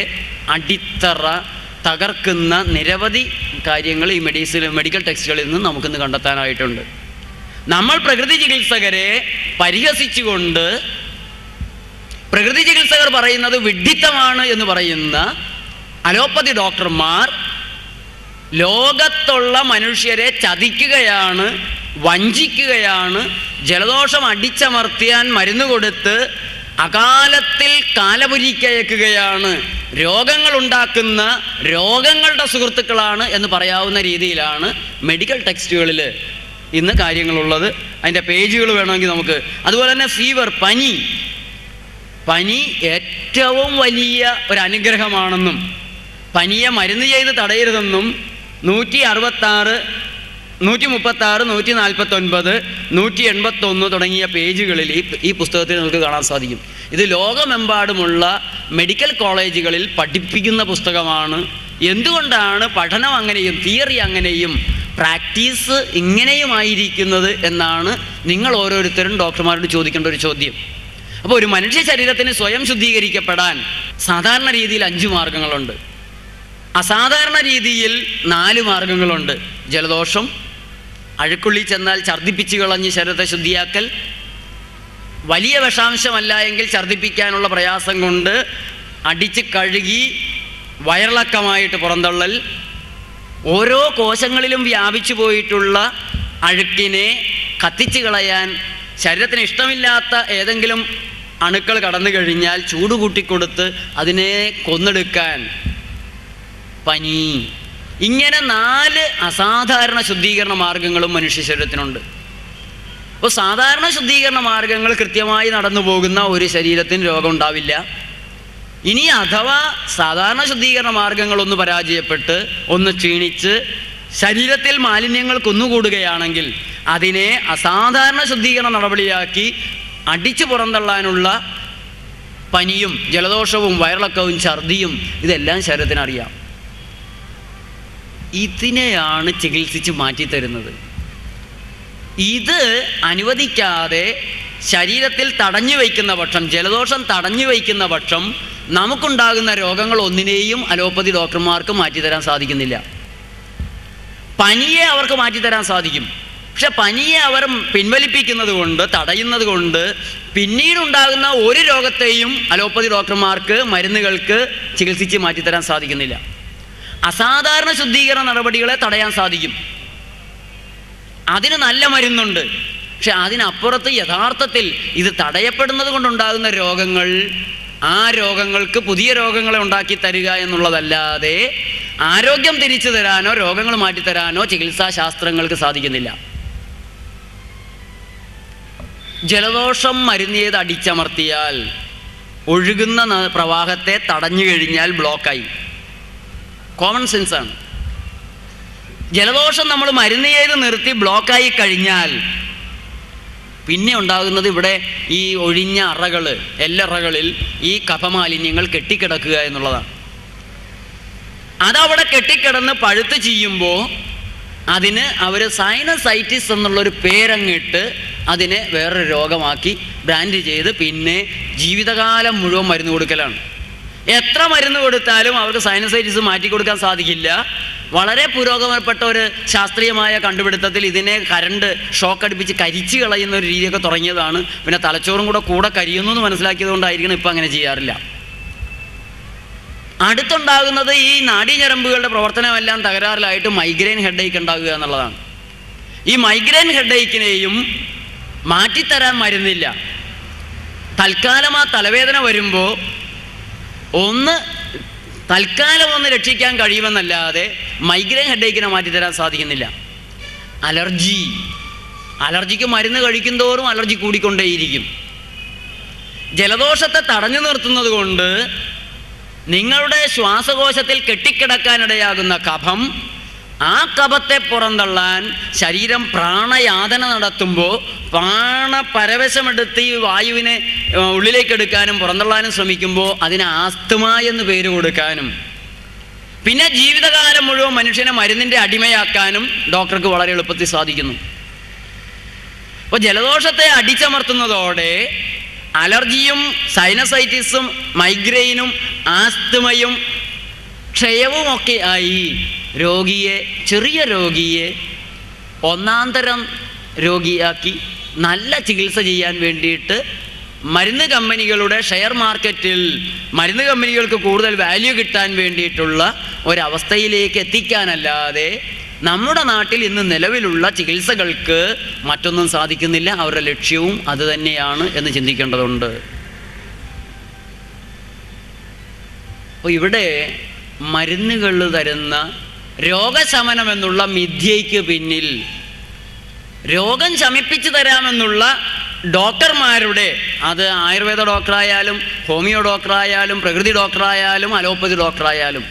S2: അടിത്തറ തകർക്കുന്ന നിരവധി കാര്യങ്ങൾ ഈ മെഡിക്കൽ ടെക്സ്റ്റുകളിൽ നിന്ന് നമുക്കിന്ന് കണ്ടെത്താനായിട്ടുണ്ട്. നമ്മൾ പ്രകൃതി ചികിത്സകരെ പരിഹസിച്ചുകൊണ്ട് പ്രകൃതി ചികിത്സകർ പറയുന്നത് വിഡ്ഢിത്തമാണ് എന്ന് പറയുന്ന അലോപ്പതി ഡോക്ടർമാർ ലോകത്തുള്ള മനുഷ്യരെ ചതിക്കുകയാണ്, വഞ്ചിക്കുകയാണ്. ജലദോഷം അടിച്ചമർത്തിയാൻ മരുന്ന് കൊടുത്ത് അകാലത്തിൽ കാലപുരിക്കയക്കുകയാണ്. രോഗങ്ങൾ ഉണ്ടാക്കുന്ന രോഗങ്ങളുടെ സുഹൃത്തുക്കളാണ് എന്ന് പറയാവുന്ന രീതിയിലാണ് മെഡിക്കൽ ടെക്സ്റ്റുകളിൽ ഇന്ന് കാര്യങ്ങളുള്ളത്. അതിൻ്റെ പേജുകൾ വേണമെങ്കിൽ നമുക്ക്. അതുപോലെ തന്നെ ഫീവർ, പനി ഏറ്റവും വലിയ ഒരു അനുഗ്രഹമാണെന്നും പനിയെ മരുന്ന് ചെയ്ത് തടയരുതെന്നും 166, 136, 149, 181 തുടങ്ങിയ പേജുകളിൽ ഈ പുസ്തകത്തിൽ നമുക്ക് കാണാൻ സാധിക്കും. ഇത് ലോകമെമ്പാടുമുള്ള മെഡിക്കൽ കോളേജുകളിൽ പഠിപ്പിക്കുന്ന പുസ്തകമാണ്. എന്തുകൊണ്ടാണ് പഠനം അങ്ങനെയും തിയറി അങ്ങനെയും പ്രാക്ടീസ് ഇങ്ങനെയുമായിരിക്കുന്നത് എന്നാണ് നിങ്ങൾ ഓരോരുത്തരും ഡോക്ടർമാരോട് ചോദിക്കേണ്ട ഒരു ചോദ്യം. അപ്പോൾ ഒരു മനുഷ്യ ശരീരത്തിന് സ്വയം ശുദ്ധീകരിക്കപ്പെടാൻ സാധാരണ രീതിയിൽ 5 മാർഗങ്ങളുണ്ട്. അസാധാരണ രീതിയിൽ 4 മാർഗങ്ങളുണ്ട്. ജലദോഷം, അഴുക്കുള്ളിൽ ചെന്നാൽ ഛർദ്ദിപ്പിച്ച് കളഞ്ഞ് ശരീരത്തെ ശുദ്ധിയാക്കൽ, വലിയ വിഷാംശമല്ല എങ്കിൽ ഛർദ്ദിപ്പിക്കാനുള്ള പ്രയാസം കൊണ്ട് അടിച്ച് കഴുകി വയറിളക്കമായിട്ട് പുറന്തള്ളൽ, ഓരോ കോശങ്ങളിലും വ്യാപിച്ചു പോയിട്ടുള്ള അഴുക്കിനെ കത്തിച്ച് കളയാൻ ശരീരത്തിന് ഇഷ്ടമില്ലാത്ത ഏതെങ്കിലും അണുക്കൾ കടന്നു കഴിഞ്ഞാൽ ചൂട് കൂട്ടിക്കൊടുത്ത് അതിനെ കൊന്നെടുക്കാൻ പനി. ഇങ്ങനെ 4 അസാധാരണ ശുദ്ധീകരണ മാർഗങ്ങളും മനുഷ്യ ശരീരത്തിനുണ്ട്. അപ്പോൾ സാധാരണ ശുദ്ധീകരണ മാർഗങ്ങൾ കൃത്യമായി നടന്നു പോകുന്ന ഒരു ശരീരത്തിന് രോഗം ഉണ്ടാവില്ല. ഇനി അഥവാ സാധാരണ ശുദ്ധീകരണ മാർഗങ്ങളൊന്ന് പരാജയപ്പെട്ട് ഒന്ന് ക്ഷീണിച്ച് ശരീരത്തിൽ മാലിന്യങ്ങൾ കുന്നുകൂടുകയാണെങ്കിൽ അതിനെ അസാധാരണ ശുദ്ധീകരണ നടപടിയാക്കി അടിച്ചു പുറന്തള്ളാനുള്ള പനിയും ജലദോഷവും വയറിളക്കവും ഛർദിയും ഇതെല്ലാം ശരീരത്തിനറിയാം. ഇതിനെയാണ് ചികിത്സിച്ച് മാറ്റിത്തരുന്നത്. ഇത് അനുവദിക്കാതെ ശരീരത്തിൽ തടഞ്ഞു വയ്ക്കുന്ന പക്ഷം, ജലദോഷം തടഞ്ഞു വയ്ക്കുന്ന പക്ഷം നമുക്കുണ്ടാകുന്ന രോഗങ്ങൾ ഒന്നിനെയും അലോപ്പതി ഡോക്ടർമാർക്ക് മാറ്റിത്തരാൻ സാധിക്കുന്നില്ല. പനിയെ അവർക്ക് മാറ്റിത്തരാൻ സാധിക്കും. പക്ഷെ പനിയെ അവർ പിൻവലിപ്പിക്കുന്നത് കൊണ്ട്, തടയുന്നത് കൊണ്ട് പിന്നീടുണ്ടാകുന്ന ഒരു രോഗത്തെയും അലോപ്പതി ഡോക്ടർമാർക്ക് മരുന്നുകൾക്ക് ചികിത്സിച്ച് മാറ്റിത്തരാൻ സാധിക്കുന്നില്ല. അസാധാരണ ശുദ്ധീകരണ നടപടികളെ തടയാൻ സാധിക്കും. അതിന് നല്ല മരുന്നുണ്ട്. പക്ഷെ അതിനപ്പുറത്ത് യഥാർത്ഥത്തിൽ ഇത് തടയപ്പെടുന്നത് കൊണ്ടുണ്ടാകുന്ന രോഗങ്ങൾ, ആ രോഗങ്ങൾക്ക് പുതിയ രോഗങ്ങളെ ഉണ്ടാക്കി തരിക എന്നുള്ളതല്ലാതെ ആരോഗ്യം തിരിച്ചു തരാനോ രോഗങ്ങൾ മാറ്റിത്തരാനോ ചികിത്സാ ശാസ്ത്രങ്ങൾക്ക് സാധിക്കുന്നില്ല. ജലദോഷം മരുന്ന് ചെയ്ത് അടിച്ചമർത്തിയാൽ ഒഴുകുന്ന പ്രവാഹത്തെ തടഞ്ഞു കഴിഞ്ഞാൽ ബ്ലോക്കായി. കോമൺ സെൻസാണ്. ജലദോഷം നമ്മൾ മരുന്ന് ചെയ്ത് നിർത്തി ബ്ലോക്കായി കഴിഞ്ഞാൽ പിന്നെ ഉണ്ടാകുന്നത് ഇവിടെ ഈ ഒഴിഞ്ഞ അറകൾ, എല്ലറകളിൽ ഈ കഫമാലിന്യങ്ങൾ കെട്ടിക്കിടക്കുക എന്നുള്ളതാണ്. അതവിടെ കെട്ടിക്കിടന്ന് പഴുത്ത് ചെയ്യുമ്പോൾ അതിന് അവർ സൈനസൈറ്റിസ് എന്നുള്ളൊരു പേരങ്ങിട്ട് അതിനെ വേറൊരു രോഗമാക്കി ബ്രാൻഡ് ചെയ്ത് പിന്നെ ജീവിതകാലം മുഴുവൻ മരുന്ന് കൊടുക്കലാണ്. എത്ര മരുന്ന് കൊടുത്താലും അവർക്ക് സൈനസൈറ്റിസ് മാറ്റിക്കൊടുക്കാൻ സാധിക്കില്ല. വളരെ പുരോഗമനപ്പെട്ട ഒരു ശാസ്ത്രീയമായ കണ്ടുപിടുത്തത്തിൽ ഇതിനെ കരണ്ട് ഷോക്ക് അടുപ്പിച്ച് കരിച്ചു കളയുന്ന ഒരു രീതിയൊക്കെ തുടങ്ങിയതാണ്. പിന്നെ തലച്ചോറും കൂടെ കരിയുന്നു എന്ന് മനസ്സിലാക്കിയത് കൊണ്ടായിരിക്കണം ഇപ്പം അങ്ങനെ ചെയ്യാറില്ല. അടുത്തുണ്ടാകുന്നത് ഈ നാഡീഞരമ്പുകളുടെ പ്രവർത്തനമെല്ലാം തകരാറിലായിട്ട് മൈഗ്രെയിൻ ഹെഡേക്ക് ഉണ്ടാകുക എന്നുള്ളതാണ്. ഈ മൈഗ്രെയിൻ ഹെഡേക്കിനെയും മാറ്റിത്തരാൻ മരുന്നില്ല. തൽക്കാലം ആ തലവേദന വരുമ്പോൾ തൽക്കാലം ഒന്ന് രക്ഷിക്കാൻ കഴിയുമെന്നല്ലാതെ മൈഗ്രെയിൻ ഹെഡേക്കിനെ മാറ്റിത്തരാൻ സാധിക്കുന്നില്ല. അലർജിക്ക് മരുന്ന് കഴിക്കും തോറും അലർജി കൂടിക്കൊണ്ടേയിരിക്കും. ജലദോഷത്തെ തടഞ്ഞു നിർത്തുന്നത് കൊണ്ട് നിങ്ങളുടെ ശ്വാസകോശത്തിൽ കെട്ടിക്കിടക്കാനിടയാകുന്ന കഫം, ആ കഫത്തെ പുറന്തള്ളാൻ ശരീരം പ്രാണയാതന നടത്തുമ്പോൾ പ്രാണപരവശമെടുത്ത് ഈ വായുവിനെ ഉള്ളിലേക്ക് എടുക്കാനും പുറന്തള്ളാനും ശ്രമിക്കുമ്പോൾ അതിന് ആസ്തമ എന്ന് പേര് കൊടുക്കാനും പിന്നെ ജീവിതകാലം മുഴുവൻ മനുഷ്യനെ മരുന്നിൻ്റെ അടിമയാക്കാനും ഡോക്ടർക്ക് വളരെ എളുപ്പത്തിൽ സാധിക്കുന്നു. അപ്പോൾ ജലദോഷത്തെ അടിച്ചമർത്തുന്നതോടെ അലർജിയും സൈനസൈറ്റിസും മൈഗ്രെയിനും ആസ്തമയും ക്ഷയവുമൊക്കെ ആയി ചെറിയ രോഗിയെ ഒന്നാന്തരം രോഗിയാക്കി നല്ല ചികിത്സ ചെയ്യാൻ വേണ്ടിയിട്ട് മരുന്ന് കമ്പനികളുടെ ഷെയർ മാർക്കറ്റിൽ മരുന്ന് കമ്പനികൾക്ക് കൂടുതൽ വാല്യൂ കിട്ടാൻ വേണ്ടിയിട്ടുള്ള ഒരവസ്ഥയിലേക്ക് എത്തിക്കാനല്ലാതെ നമ്മുടെ നാട്ടിൽ ഇന്ന് നിലവിലുള്ള ചികിത്സകൾക്ക് മറ്റൊന്നും സാധിക്കുന്നില്ല. അവരുടെ ലക്ഷ്യവും അതുതന്നെയാണ് എന്ന് ചിന്തിക്കേണ്ടതുണ്ട്. അപ്പോൾ ഇവിടെ മരുന്നുകൾ തരുന്ന രോഗശമനം എന്നുള്ള മിഥ്യയ്ക്ക് പിന്നിൽ രോഗം ശമിപ്പിച്ചു തരാമെന്നുള്ള ഡോക്ടർമാരുടെ, അത് ആയുർവേദ ഡോക്ടറായാലും ഹോമിയോ ഡോക്ടറായാലും പ്രകൃതി ഡോക്ടറായാലും അലോപ്പതി ഡോക്ടറായാലും,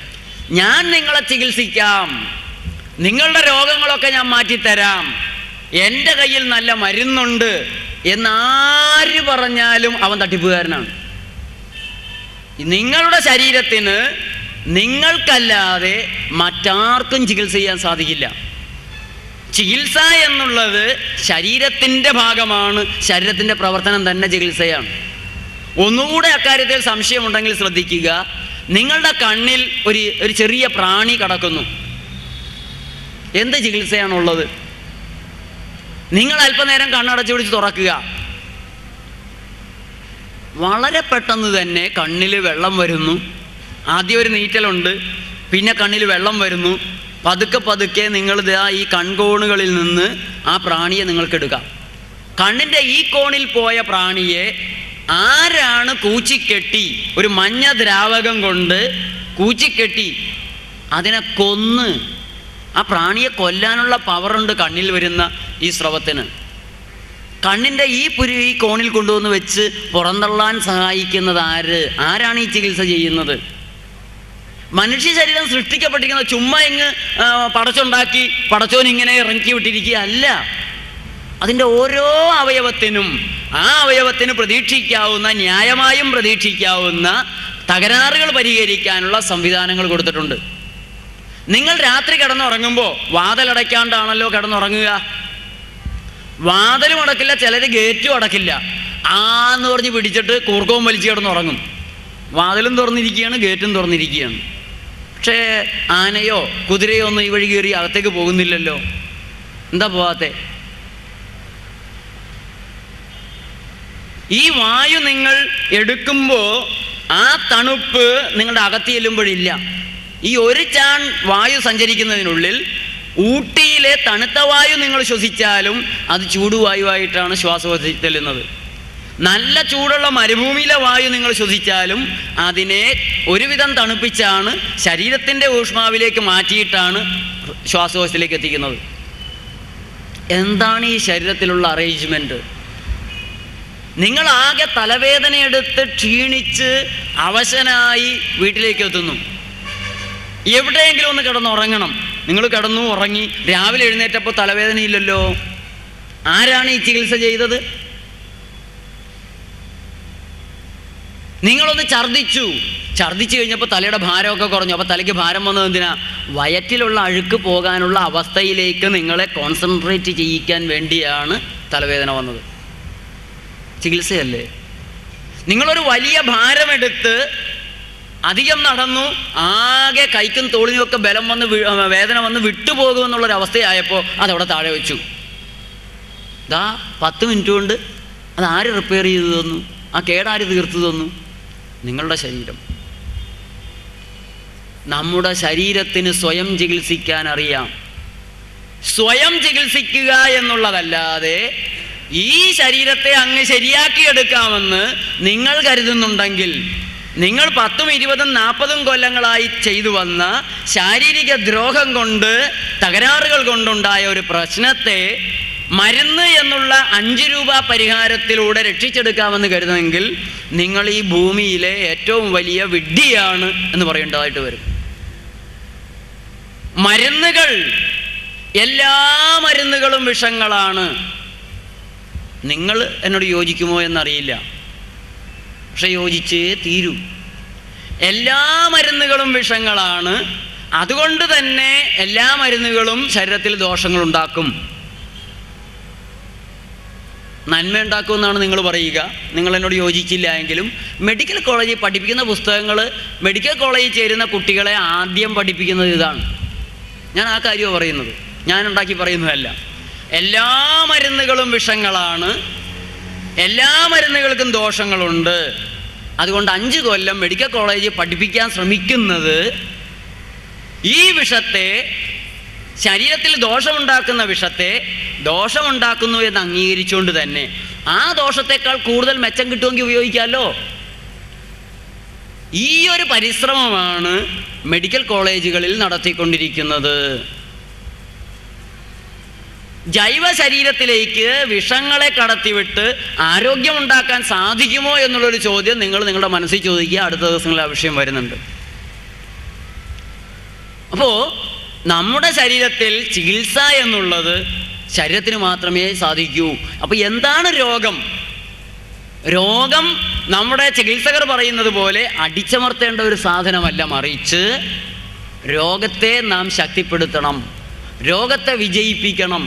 S2: ഞാൻ നിങ്ങളെ ചികിത്സിക്കാം, നിങ്ങളുടെ രോഗങ്ങളൊക്കെ ഞാൻ മാറ്റിത്തരാം, എൻ്റെ കയ്യിൽ നല്ല മരുന്നുണ്ട് എന്നാര് പറഞ്ഞാലും അവൻ തട്ടിപ്പുകാരനാണ്. നിങ്ങളുടെ ശരീരത്തിന് നിങ്ങൾക്കല്ലാതെ മറ്റാർക്കും ചികിത്സ ചെയ്യാൻ സാധിക്കില്ല. ചികിത്സ എന്നുള്ളത് ശരീരത്തിൻ്റെ ഭാഗമാണ്. ശരീരത്തിൻ്റെ പ്രവർത്തനം തന്നെ ചികിത്സയാണ്. ഒന്നുകൂടെ അക്കാര്യത്തിൽ സംശയമുണ്ടെങ്കിൽ ശ്രദ്ധിക്കുക. നിങ്ങളുടെ കണ്ണിൽ ഒരു ചെറിയ പ്രാണി കിടക്കുന്നു. എന്ത് ചികിത്സയാണുള്ളത്? നിങ്ങൾ അല്പനേരം കണ്ണടച്ചു പിടിച്ച് തുറക്കുക. വളരെ പെട്ടെന്ന് തന്നെ കണ്ണിൽ വെള്ളം വരുന്നു. ആദ്യം ഒരു നീറ്റലുണ്ട്, പിന്നെ കണ്ണിൽ വെള്ളം വരുന്നു. പതുക്കെ നിങ്ങൾ ഈ കൺകോണുകളിൽ നിന്ന് ആ പ്രാണിയെ നിങ്ങൾക്കെടുക്കാം. കണ്ണിൻ്റെ ഈ കോണിൽ പോയ പ്രാണിയെ ആരാണ് കൂച്ചിക്കെട്ടി ഒരു മഞ്ഞ ദ്രാവകം കൊണ്ട് കൂച്ചിക്കെട്ടി അതിനെ കൊന്ന്, ആ പ്രാണിയെ കൊല്ലാനുള്ള പവറുണ്ട് കണ്ണിൽ വരുന്ന ഈ സ്രവത്തിന്. കണ്ണിൻ്റെ ഈ കോണിൽ കൊണ്ടുവന്ന് വെച്ച് പുറന്തള്ളാൻ സഹായിക്കുന്നത് ആരാണ് ഈ ചികിത്സ ചെയ്യുന്നത്? മനുഷ്യ ശരീരം സൃഷ്ടിക്കപ്പെട്ടിരിക്കുന്നത് ചുമ്മാ ഇങ്ങ് പടച്ചുണ്ടാക്കി പടച്ചോൻ ഇങ്ങനെ ഇറക്കി വിട്ടിരിക്കുക അല്ല. അതിൻ്റെ ഓരോ അവയവത്തിനും ആ അവയവത്തിന് പ്രതീക്ഷിക്കാവുന്ന, ന്യായമായും പ്രതീക്ഷിക്കാവുന്ന തകരാറുകൾ പരിഹരിക്കാനുള്ള സംവിധാനങ്ങൾ കൊടുത്തിട്ടുണ്ട്. നിങ്ങൾ രാത്രി കിടന്നുറങ്ങുമ്പോൾ വാതിലടയ്ക്കാണ്ടാണല്ലോ കിടന്നുറങ്ങുക. വാതിലും അടക്കില്ല, ചിലർ ഗേറ്റും അടക്കില്ല. ആന്ന് പറഞ്ഞ് പിടിച്ചിട്ട് കൂർക്കവും വലിച്ച് കിടന്നുറങ്ങും. വാതിലും തുറന്നിരിക്കുകയാണ്, ഗേറ്റും തുറന്നിരിക്കുകയാണ്. പക്ഷേ ആനയോ കുതിരയോ ഒന്നും ഈ വഴി കയറി അകത്തേക്ക് പോകുന്നില്ലല്ലോ. എന്താ പോവാത്തെ? ഈ വായു നിങ്ങൾ എടുക്കുമ്പോൾ ആ തണുപ്പ് നിങ്ങളുടെ അകത്ത് ചെല്ലുമ്പോഴില്ല. ഈ ഒരു ചാൺ വായു സഞ്ചരിക്കുന്നതിനുള്ളിൽ ഊട്ടിയിലെ തണുത്ത വായു നിങ്ങൾ ശ്വസിച്ചാലും അത് ചൂടുവായുവായിട്ടാണ് ശ്വാസകോശത്തിൽ ചെല്ലുന്നത്. നല്ല ചൂടുള്ള മരുഭൂമിയിലെ വായു നിങ്ങൾ ശ്വസിച്ചാലും അതിനെ ഒരുവിധം തണുപ്പിച്ചാണ് ശരീരത്തിൻ്റെ ഊഷ്മാവിലേക്ക് മാറ്റിയിട്ടാണ് ശ്വാസകോശത്തിലേക്ക് എത്തിക്കുന്നത്. എന്താണ് ഈ ശരീരത്തിലുള്ള അറേഞ്ച്മെൻറ്റ്? നിങ്ങളാകെ തലവേദനയെടുത്ത് ക്ഷീണിച്ച് അവശനായി വീട്ടിലേക്ക് എത്തുന്നു. എവിടെയെങ്കിലും ഒന്ന് കിടന്നുറങ്ങണം. നിങ്ങൾ കിടന്നു ഉറങ്ങി, രാവിലെ എഴുന്നേറ്റപ്പോൾ തലവേദനയില്ലല്ലോ. ആരാണ് ഈ ചികിത്സ ചെയ്തത്? നിങ്ങളൊന്ന് ഛർദ്ദിച്ചു കഴിഞ്ഞപ്പോൾ തലയുടെ ഭാരമൊക്കെ കുറഞ്ഞു. അപ്പോൾ തലയ്ക്ക് ഭാരം വന്നത് എന്തിനാ? വയറ്റിലുള്ള അഴുക്ക് പോകാനുള്ള അവസ്ഥയിലേക്ക് നിങ്ങളെ കോൺസെൻട്രേറ്റ് ചെയ്യിക്കാൻ വേണ്ടിയാണ് തലവേദന വന്നത്. ചികിത്സയല്ലേ? നിങ്ങളൊരു വലിയ ഭാരമെടുത്ത് അധികം നടന്നു, ആകെ കൈക്കും തോളിനുമൊക്കെ ബലം വന്ന് വേദന വന്ന് വിട്ടുപോകുമെന്നുള്ളൊരവസ്ഥയായപ്പോൾ അതവിടെ താഴെ വെച്ചു. 10 മിനിറ്റ് കൊണ്ട് അത് ആര് റിപ്പയർ ചെയ്തു തന്നു? ആ കേടാര് തീർത്തു തന്നു? നിങ്ങളുടെ ശരീരം. നമ്മുടെ ശരീരത്തിന് സ്വയം ചികിത്സിക്കാൻ അറിയാം. സ്വയം ചികിത്സിക്കുക എന്നുള്ളതല്ലാതെ ഈ ശരീരത്തെ അങ്ങ് ശരിയാക്കിയെടുക്കാമെന്ന് നിങ്ങൾ കരുതുന്നുണ്ടെങ്കിൽ, നിങ്ങൾ 10, 20, 40 കൊല്ലങ്ങളായി ചെയ്തു വന്ന ശാരീരിക ദ്രോഹം കൊണ്ട്, തകരാറുകൾ കൊണ്ടുണ്ടായ ഒരു പ്രശ്നത്തെ മരുന്ന് എന്നുള്ള 5 രൂപ പരിഹാരത്തിലൂടെ രക്ഷിച്ചെടുക്കാമെന്ന് കരുതുമെങ്കിൽ നിങ്ങൾ ഈ ഭൂമിയിലെ ഏറ്റവും വലിയ വിഡ്ഢിയാണ് എന്ന് പറയേണ്ടതായിട്ട് വരും. മരുന്നുകൾ, എല്ലാ മരുന്നുകളും വിഷങ്ങളാണ്. നിങ്ങൾ എന്നോട് യോജിക്കുമോ എന്നറിയില്ല, പക്ഷെ യോജിച്ചേ തീരൂ. എല്ലാ മരുന്നുകളും വിഷങ്ങളാണ്. അതുകൊണ്ട് തന്നെ എല്ലാ മരുന്നുകളും ശരീരത്തിൽ ദോഷങ്ങളുണ്ടാക്കും. നന്മ ഉണ്ടാക്കുമെന്നാണ് നിങ്ങൾ പറയുക. നിങ്ങൾ എന്നോട് യോജിച്ചില്ല എങ്കിലും മെഡിക്കൽ കോളേജിൽ പഠിപ്പിക്കുന്ന പുസ്തകങ്ങൾ, മെഡിക്കൽ കോളേജിൽ ചേരുന്ന കുട്ടികളെ ആദ്യം പഠിപ്പിക്കുന്നത് ഇതാണ്. ഞാൻ ആ കാര്യമാണ് പറയുന്നത്, ഞാൻ ഉണ്ടാക്കി പറയുന്നതല്ല. എല്ലാ മരുന്നുകളും വിഷങ്ങളാണ്, എല്ലാ മരുന്നുകൾക്കും ദോഷങ്ങളുണ്ട്. അതുകൊണ്ട് 5 കൊല്ലം മെഡിക്കൽ കോളേജിൽ പഠിപ്പിക്കാൻ ശ്രമിക്കുന്നത് ഈ വിഷത്തെ, ശരീരത്തിൽ ദോഷമുണ്ടാക്കുന്ന വിഷത്തെ ദോഷമുണ്ടാക്കുന്നു എന്ന് അംഗീകരിച്ചുകൊണ്ട് തന്നെ ആ ദോഷത്തെക്കാൾ കൂടുതൽ മെച്ചം കിട്ടുമെങ്കിൽ ഉപയോഗിക്കാമല്ലോ. ഈ ഒരു പരിശ്രമമാണ് മെഡിക്കൽ കോളേജുകളിൽ നടത്തിക്കൊണ്ടിരിക്കുന്നത്. ജൈവ ശരീരത്തിലേക്ക് വിഷങ്ങളെ കടത്തിവിട്ട് ആരോഗ്യമുണ്ടാക്കാൻ സാധിക്കുമോ എന്നുള്ളൊരു ചോദ്യം നിങ്ങൾ നിങ്ങളുടെ മനസ്സിൽ ചോദിക്കുക. അടുത്ത ദിവസങ്ങളിൽ ആ വിഷയം വരുന്നുണ്ട്. അപ്പോൾ നമ്മുടെ ശരീരത്തിൽ ചികിത്സ എന്നുള്ളത് ശരീരത്തിന് മാത്രമേ സാധിക്കൂ. അപ്പോൾ എന്താണ് രോഗം? രോഗം നമ്മുടെ ചികിത്സകർ പറയുന്നത് പോലെ അടിച്ചമർത്തേണ്ട ഒരു സാധനമല്ല, മറിച്ച് രോഗത്തെ നാം ശക്തിപ്പെടുത്തണം, രോഗത്തെ വിജയിപ്പിക്കണം.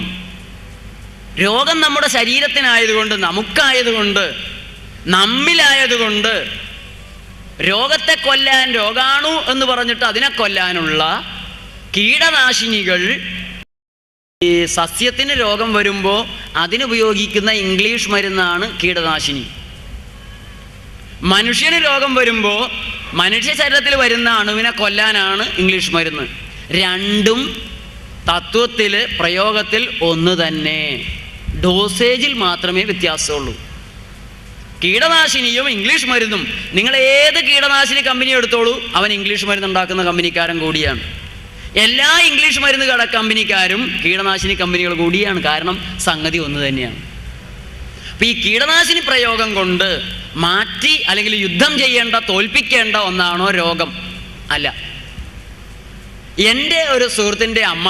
S2: രോഗം നമ്മുടെ ശരീരത്തിനായതുകൊണ്ട്, നമുക്കായതുകൊണ്ട്, നമ്മിലായതുകൊണ്ട് രോഗത്തെ കൊല്ലാൻ, രോഗാണു എന്ന് പറഞ്ഞിട്ട് അതിനെ കൊല്ലാനുള്ള കീടനാശിനികൾ, ഈ സസ്യത്തിന് രോഗം വരുമ്പോൾ അതിനുപയോഗിക്കുന്ന ഇംഗ്ലീഷ് മരുന്നാണ് കീടനാശിനി. മനുഷ്യന് രോഗം വരുമ്പോൾ മനുഷ്യ ശരീരത്തിൽ വരുന്ന അണുവിനെ കൊല്ലാനാണ് ഇംഗ്ലീഷ് മരുന്ന്. രണ്ടും തത്വത്തിൽ, പ്രയോഗത്തിൽ ഒന്ന് തന്നെ, ഡോസേജിൽ മാത്രമേ വ്യത്യാസമുള്ളൂ. കീടനാശിനിയും ഇംഗ്ലീഷ് മരുന്നും, നിങ്ങൾ ഏത് കീടനാശിനി കമ്പനി എടുത്തോളൂ, അവൻ ഇംഗ്ലീഷ് മരുന്ന് ഉണ്ടാക്കുന്ന കമ്പനിക്കാരൻ കൂടിയാണ്. എല്ലാ ഇംഗ്ലീഷ് മരുന്ന് കമ്പനിക്കാരും കീടനാശിനി കമ്പനികൾ കൂടിയാണ്. കാരണം സംഗതി ഒന്ന് തന്നെയാണ്. അപ്പം ഈ കീടനാശിനി പ്രയോഗം കൊണ്ട് മാറ്റി അല്ലെങ്കിൽ യുദ്ധം ചെയ്യേണ്ട, തോൽപ്പിക്കേണ്ട ഒന്നാണോ രോഗം? അല്ല. എൻ്റെ ഒരു സുഹൃത്തിൻ്റെ അമ്മ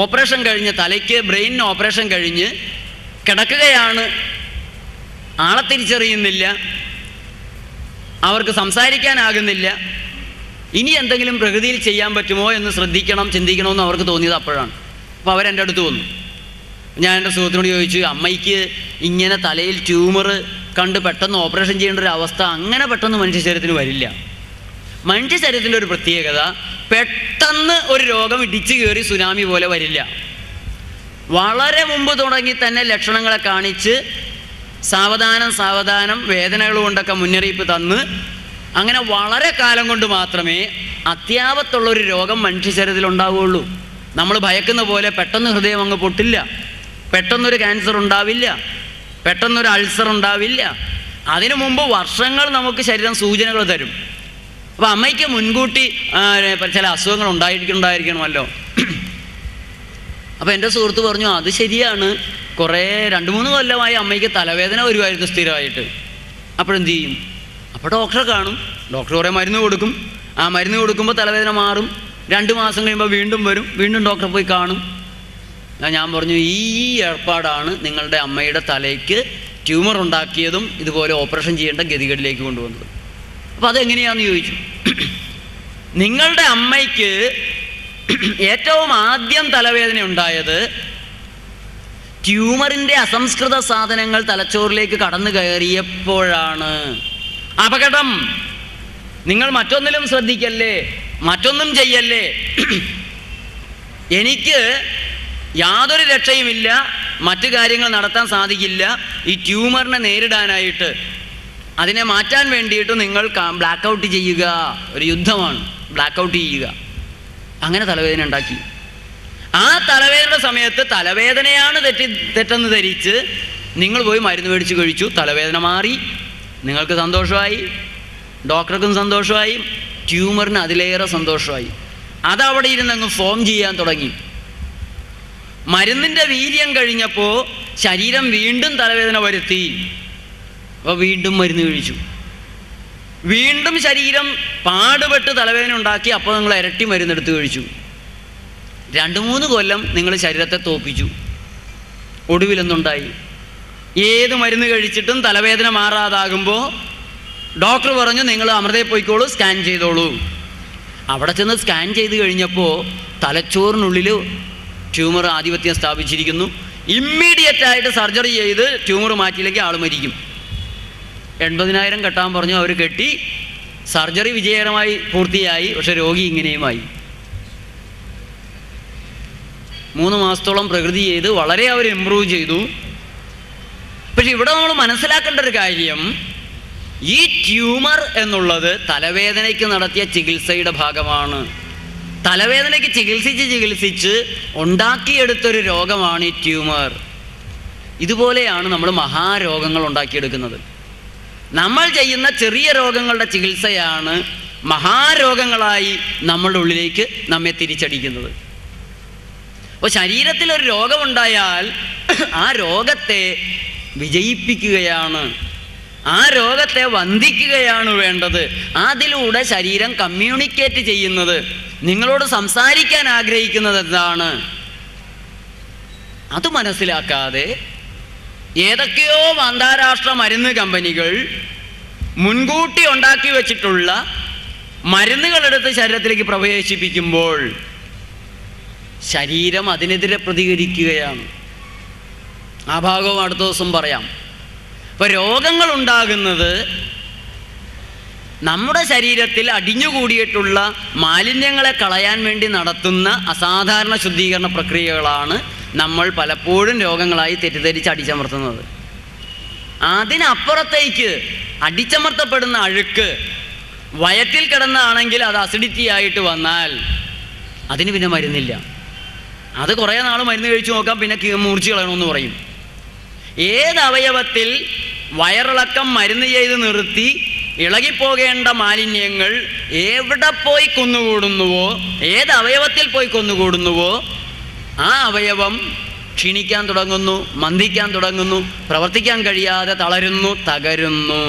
S2: ഓപ്പറേഷൻ കഴിഞ്ഞ്, തലയ്ക്ക് ബ്രെയിനിന് ഓപ്പറേഷൻ കഴിഞ്ഞ് കിടക്കുകയാണ്. ആളെ തിരിച്ചറിയുന്നില്ല, അവർക്ക് സംസാരിക്കാനാകുന്നില്ല. ഇനി എന്തെങ്കിലും പ്രകൃതിയിൽ ചെയ്യാൻ പറ്റുമോ എന്ന് ശ്രദ്ധിക്കണം, ചിന്തിക്കണമെന്ന് അവർക്ക് തോന്നിയത് അപ്പോഴാണ്. അപ്പോൾ അവരെൻ്റെ അടുത്ത് വന്നു. ഞാൻ എൻ്റെ സുഹൃത്തിനോട് ചോദിച്ചു, അമ്മയ്ക്ക് ഇങ്ങനെ തലയിൽ ട്യൂമർ കണ്ട് പെട്ടെന്ന് ഓപ്പറേഷൻ ചെയ്യേണ്ട ഒരു അവസ്ഥ അങ്ങനെ പെട്ടെന്ന് മനുഷ്യ ശരീരത്തിന് വരില്ല. മനുഷ്യ ശരീരത്തിൻ്റെ ഒരു പ്രത്യേകത, പെട്ടെന്ന് ഒരു രോഗം ഇടിച്ചു കയറി സുനാമി പോലെ വരില്ല. വളരെ മുമ്പ് തുടങ്ങി തന്നെ ലക്ഷണങ്ങളെ കാണിച്ച് സാവധാനം വേദനകൾ കൊണ്ടൊക്കെ മുന്നറിയിപ്പ് തന്ന് അങ്ങനെ വളരെ കാലം കൊണ്ട് മാത്രമേ അത്യാപത്തുള്ളൊരു രോഗം മനുഷ്യ ശരീരത്തിൽ ഉണ്ടാവുകയുള്ളൂ. നമ്മൾ ഭയക്കുന്ന പോലെ പെട്ടെന്ന് ഹൃദയം അങ്ങ് പൊട്ടില്ല, പെട്ടെന്നൊരു ക്യാൻസർ ഉണ്ടാവില്ല, പെട്ടെന്നൊരു അൾസർ ഉണ്ടാവില്ല. അതിനു മുമ്പ് വർഷങ്ങൾ നമുക്ക് ശരീരം സൂചനകൾ തരും. അപ്പോൾ അമ്മയ്ക്ക് മുൻകൂട്ടി ചില അസുഖങ്ങൾ ഉണ്ടായിരിക്കണമല്ലോ. അപ്പോൾ എൻ്റെ സുഹൃത്ത് പറഞ്ഞു, അത് ശരിയാണ്, കുറേ 2-3 കൊല്ലമായി അമ്മയ്ക്ക് തലവേദന വരുമായിരുന്നു സ്ഥിരമായിട്ട്. അപ്പോഴെന്ത് ചെയ്യും? അപ്പോൾ ഡോക്ടറെ കാണും. ഡോക്ടർ കുറേ മരുന്ന് കൊടുക്കും. ആ മരുന്ന് കൊടുക്കുമ്പോൾ തലവേദന മാറും. 2 മാസം കഴിയുമ്പോൾ വീണ്ടും വരും. വീണ്ടും ഡോക്ടറെ പോയി കാണും. ഞാൻ പറഞ്ഞു, ഈ ഏർപ്പാടാണ് നിങ്ങളുടെ അമ്മയുടെ തലയ്ക്ക് ട്യൂമർ ഉണ്ടാക്കിയതും ഇതുപോലെ ഓപ്പറേഷൻ ചെയ്യേണ്ട ഗതികേടിലേക്ക് കൊണ്ടുവന്നത്. അപ്പോൾ അതെങ്ങനെയാണെന്ന് ചോദിച്ചു. നിങ്ങളുടെ അമ്മയ്ക്ക് ഏറ്റവും ആദ്യം തലവേദന ഉണ്ടായത് ട്യൂമറിൻ്റെ അസംസ്കൃത സാധനങ്ങൾ തലച്ചോറിലേക്ക് കടന്നു കയറിയപ്പോഴാണ്. അപകടം. നിങ്ങൾ മറ്റൊന്നിലും ശ്രദ്ധിക്കല്ലേ, മറ്റൊന്നും ചെയ്യല്ലേ. എനിക്ക് യാതൊരു രക്ഷയുമില്ല, മറ്റു കാര്യങ്ങൾ നടത്താൻ സാധിക്കില്ല. ഈ ട്യൂമറിനെ നേരിടാനായിട്ട്, അതിനെ മാറ്റാൻ വേണ്ടിയിട്ട് നിങ്ങൾ ബ്ലാക്ക് ഔട്ട് ചെയ്യുക. ഒരു യുദ്ധമാണ്, ബ്ലാക്ക് ഔട്ട് ചെയ്യുക. അങ്ങനെ തലവേദന ഉണ്ടാക്കി. ആ തലവേദനയുടെ സമയത്ത് തലവേദനയാണ് തെറ്റെന്ന് ധരിച്ച് നിങ്ങൾ പോയി മരുന്ന് മേടിച്ച് കഴിച്ചു. തലവേദന മാറി, നിങ്ങൾക്ക് സന്തോഷമായി, ഡോക്ടർക്കും സന്തോഷമായി, ട്യൂമറിന് അതിലേറെ സന്തോഷമായി. അതവിടെ ഇരുന്നങ്ങ് ഫോം ചെയ്യാൻ തുടങ്ങി. മരുന്നിൻ്റെ വീര്യം കഴിഞ്ഞപ്പോൾ ശരീരം വീണ്ടും തലവേദന വരുത്തി. അപ്പോൾ വീണ്ടും മരുന്ന് കഴിച്ചു. വീണ്ടും ശരീരം പാടുപെട്ട് തലവേദന ഉണ്ടാക്കി. അപ്പോൾ നിങ്ങൾ ഇരട്ടി മരുന്നെടുത്ത് കഴിച്ചു. 2-3 കൊല്ലം നിങ്ങൾ ശരീരത്തെ തോപ്പിച്ചു. ഒടുവിലെന്തുണ്ടായി? ഏത് മരുന്ന് കഴിച്ചിട്ടും തലവേദന മാറാതാകുമ്പോൾ ഡോക്ടർ പറഞ്ഞു, നിങ്ങൾ അമൃതയിൽ പോയിക്കോളൂ, സ്കാൻ ചെയ്തോളൂ. അവിടെ ചെന്ന് സ്കാൻ ചെയ്ത് കഴിഞ്ഞപ്പോൾ തലച്ചോറിനുള്ളിൽ ട്യൂമർ ആധിപത്യം സ്ഥാപിച്ചിരിക്കുന്നു. ഇമ്മീഡിയറ്റായിട്ട് സർജറി ചെയ്ത് ട്യൂമർ മാറ്റിയില്ലെങ്കിൽ ആൾ മരിക്കും. 80,000 കെട്ടാൻ പറഞ്ഞു. അവർ കെട്ടി. സർജറി വിജയകരമായി പൂർത്തിയായി. പക്ഷെ രോഗി ഇങ്ങനെയുമായി. 3 മാസത്തോളം പ്രകൃതി ചെയ്ത് വളരെ അവർ ഇമ്പ്രൂവ് ചെയ്തു. പക്ഷെ ഇവിടെ നമ്മൾ മനസ്സിലാക്കേണ്ട ഒരു കാര്യം, ഈ ട്യൂമർ എന്നുള്ളത് തലവേദനയ്ക്ക് നടത്തിയ ചികിത്സയുടെ ഭാഗമാണ്. തലവേദനയ്ക്ക് ചികിത്സിച്ച് ഉണ്ടാക്കിയെടുത്തൊരു രോഗമാണ് ഈ ട്യൂമർ. ഇതുപോലെയാണ് നമ്മൾ മഹാരോഗങ്ങൾ ഉണ്ടാക്കിയെടുക്കുന്നത്. നമ്മൾ ചെയ്യുന്ന ചെറിയ രോഗങ്ങളുടെ ചികിത്സയാണ് മഹാരോഗങ്ങളായി നമ്മളുടെ ഉള്ളിലേക്ക് നമ്മെ തിരിച്ചടിക്കുന്നത്. അപ്പോൾ ശരീരത്തിലൊരു രോഗമുണ്ടായാൽ ആ രോഗത്തെ വിജയിപ്പിക്കുകയാണ്, ആ രോഗത്തെ വന്ദിക്കുകയാണ് വേണ്ടത്. അതിലൂടെ ശരീരം കമ്മ്യൂണിക്കേറ്റ് ചെയ്യുന്നത്, നിങ്ങളോട് സംസാരിക്കാൻ ആഗ്രഹിക്കുന്നത് എന്താണ്, അത് മനസ്സിലാക്കാതെ ഏതൊക്കെയോ അന്താരാഷ്ട്ര മരുന്ന് കമ്പനികൾ മുൻകൂട്ടി ഉണ്ടാക്കി വച്ചിട്ടുള്ള മരുന്നുകളെടുത്ത് ശരീരത്തിലേക്ക് പ്രവേശിപ്പിക്കുമ്പോൾ ശരീരം അതിനെതിരെ പ്രതികരിക്കുകയാണ്. ആ ഭാഗവും അടുത്ത ദിവസം പറയാം. അപ്പോൾ രോഗങ്ങൾ ഉണ്ടാകുന്നത് നമ്മുടെ ശരീരത്തിൽ അടിഞ്ഞുകൂടിയിട്ടുള്ള മാലിന്യങ്ങളെ കളയാൻ വേണ്ടി നടത്തുന്ന അസാധാരണ ശുദ്ധീകരണ പ്രക്രിയകളാണ് നമ്മൾ പലപ്പോഴും രോഗങ്ങളായി തെറ്റിദ്ധരിച്ച് അടിച്ചമർത്തുന്നത്. അതിനപ്പുറത്തേക്ക് അടിച്ചമർത്തപ്പെടുന്ന അഴുക്ക് വയറ്റിൽ കിടന്നാണെങ്കിൽ അത് അസിഡിറ്റി ആയിട്ട് വന്നാൽ അതിന് പിന്നെ മരുന്നില്ല. അത് കുറേ നാൾ മരുന്ന് കഴിച്ചു നോക്കാം, പിന്നെ മൂർച്ച കളയണമെന്ന് പറയും. ഏത് അവയവത്തിൽ വയറിളക്കം മരുന്ന് ചെയ്ത് നിർത്തി ഇളകിപ്പോകേണ്ട മാലിന്യങ്ങൾ എവിടെ പോയി കുന്നുകൂടുന്നുവോ, ഏത് അവയവത്തിൽ പോയി കുന്നുകൂടുന്നുവോ ആ അവയവം ക്ഷീണിക്കാൻ തുടങ്ങുന്നു, മന്ദിക്കാൻ തുടങ്ങുന്നു, പ്രവർത്തിക്കാൻ കഴിയാതെ തളരുന്നു, തകരുന്നു.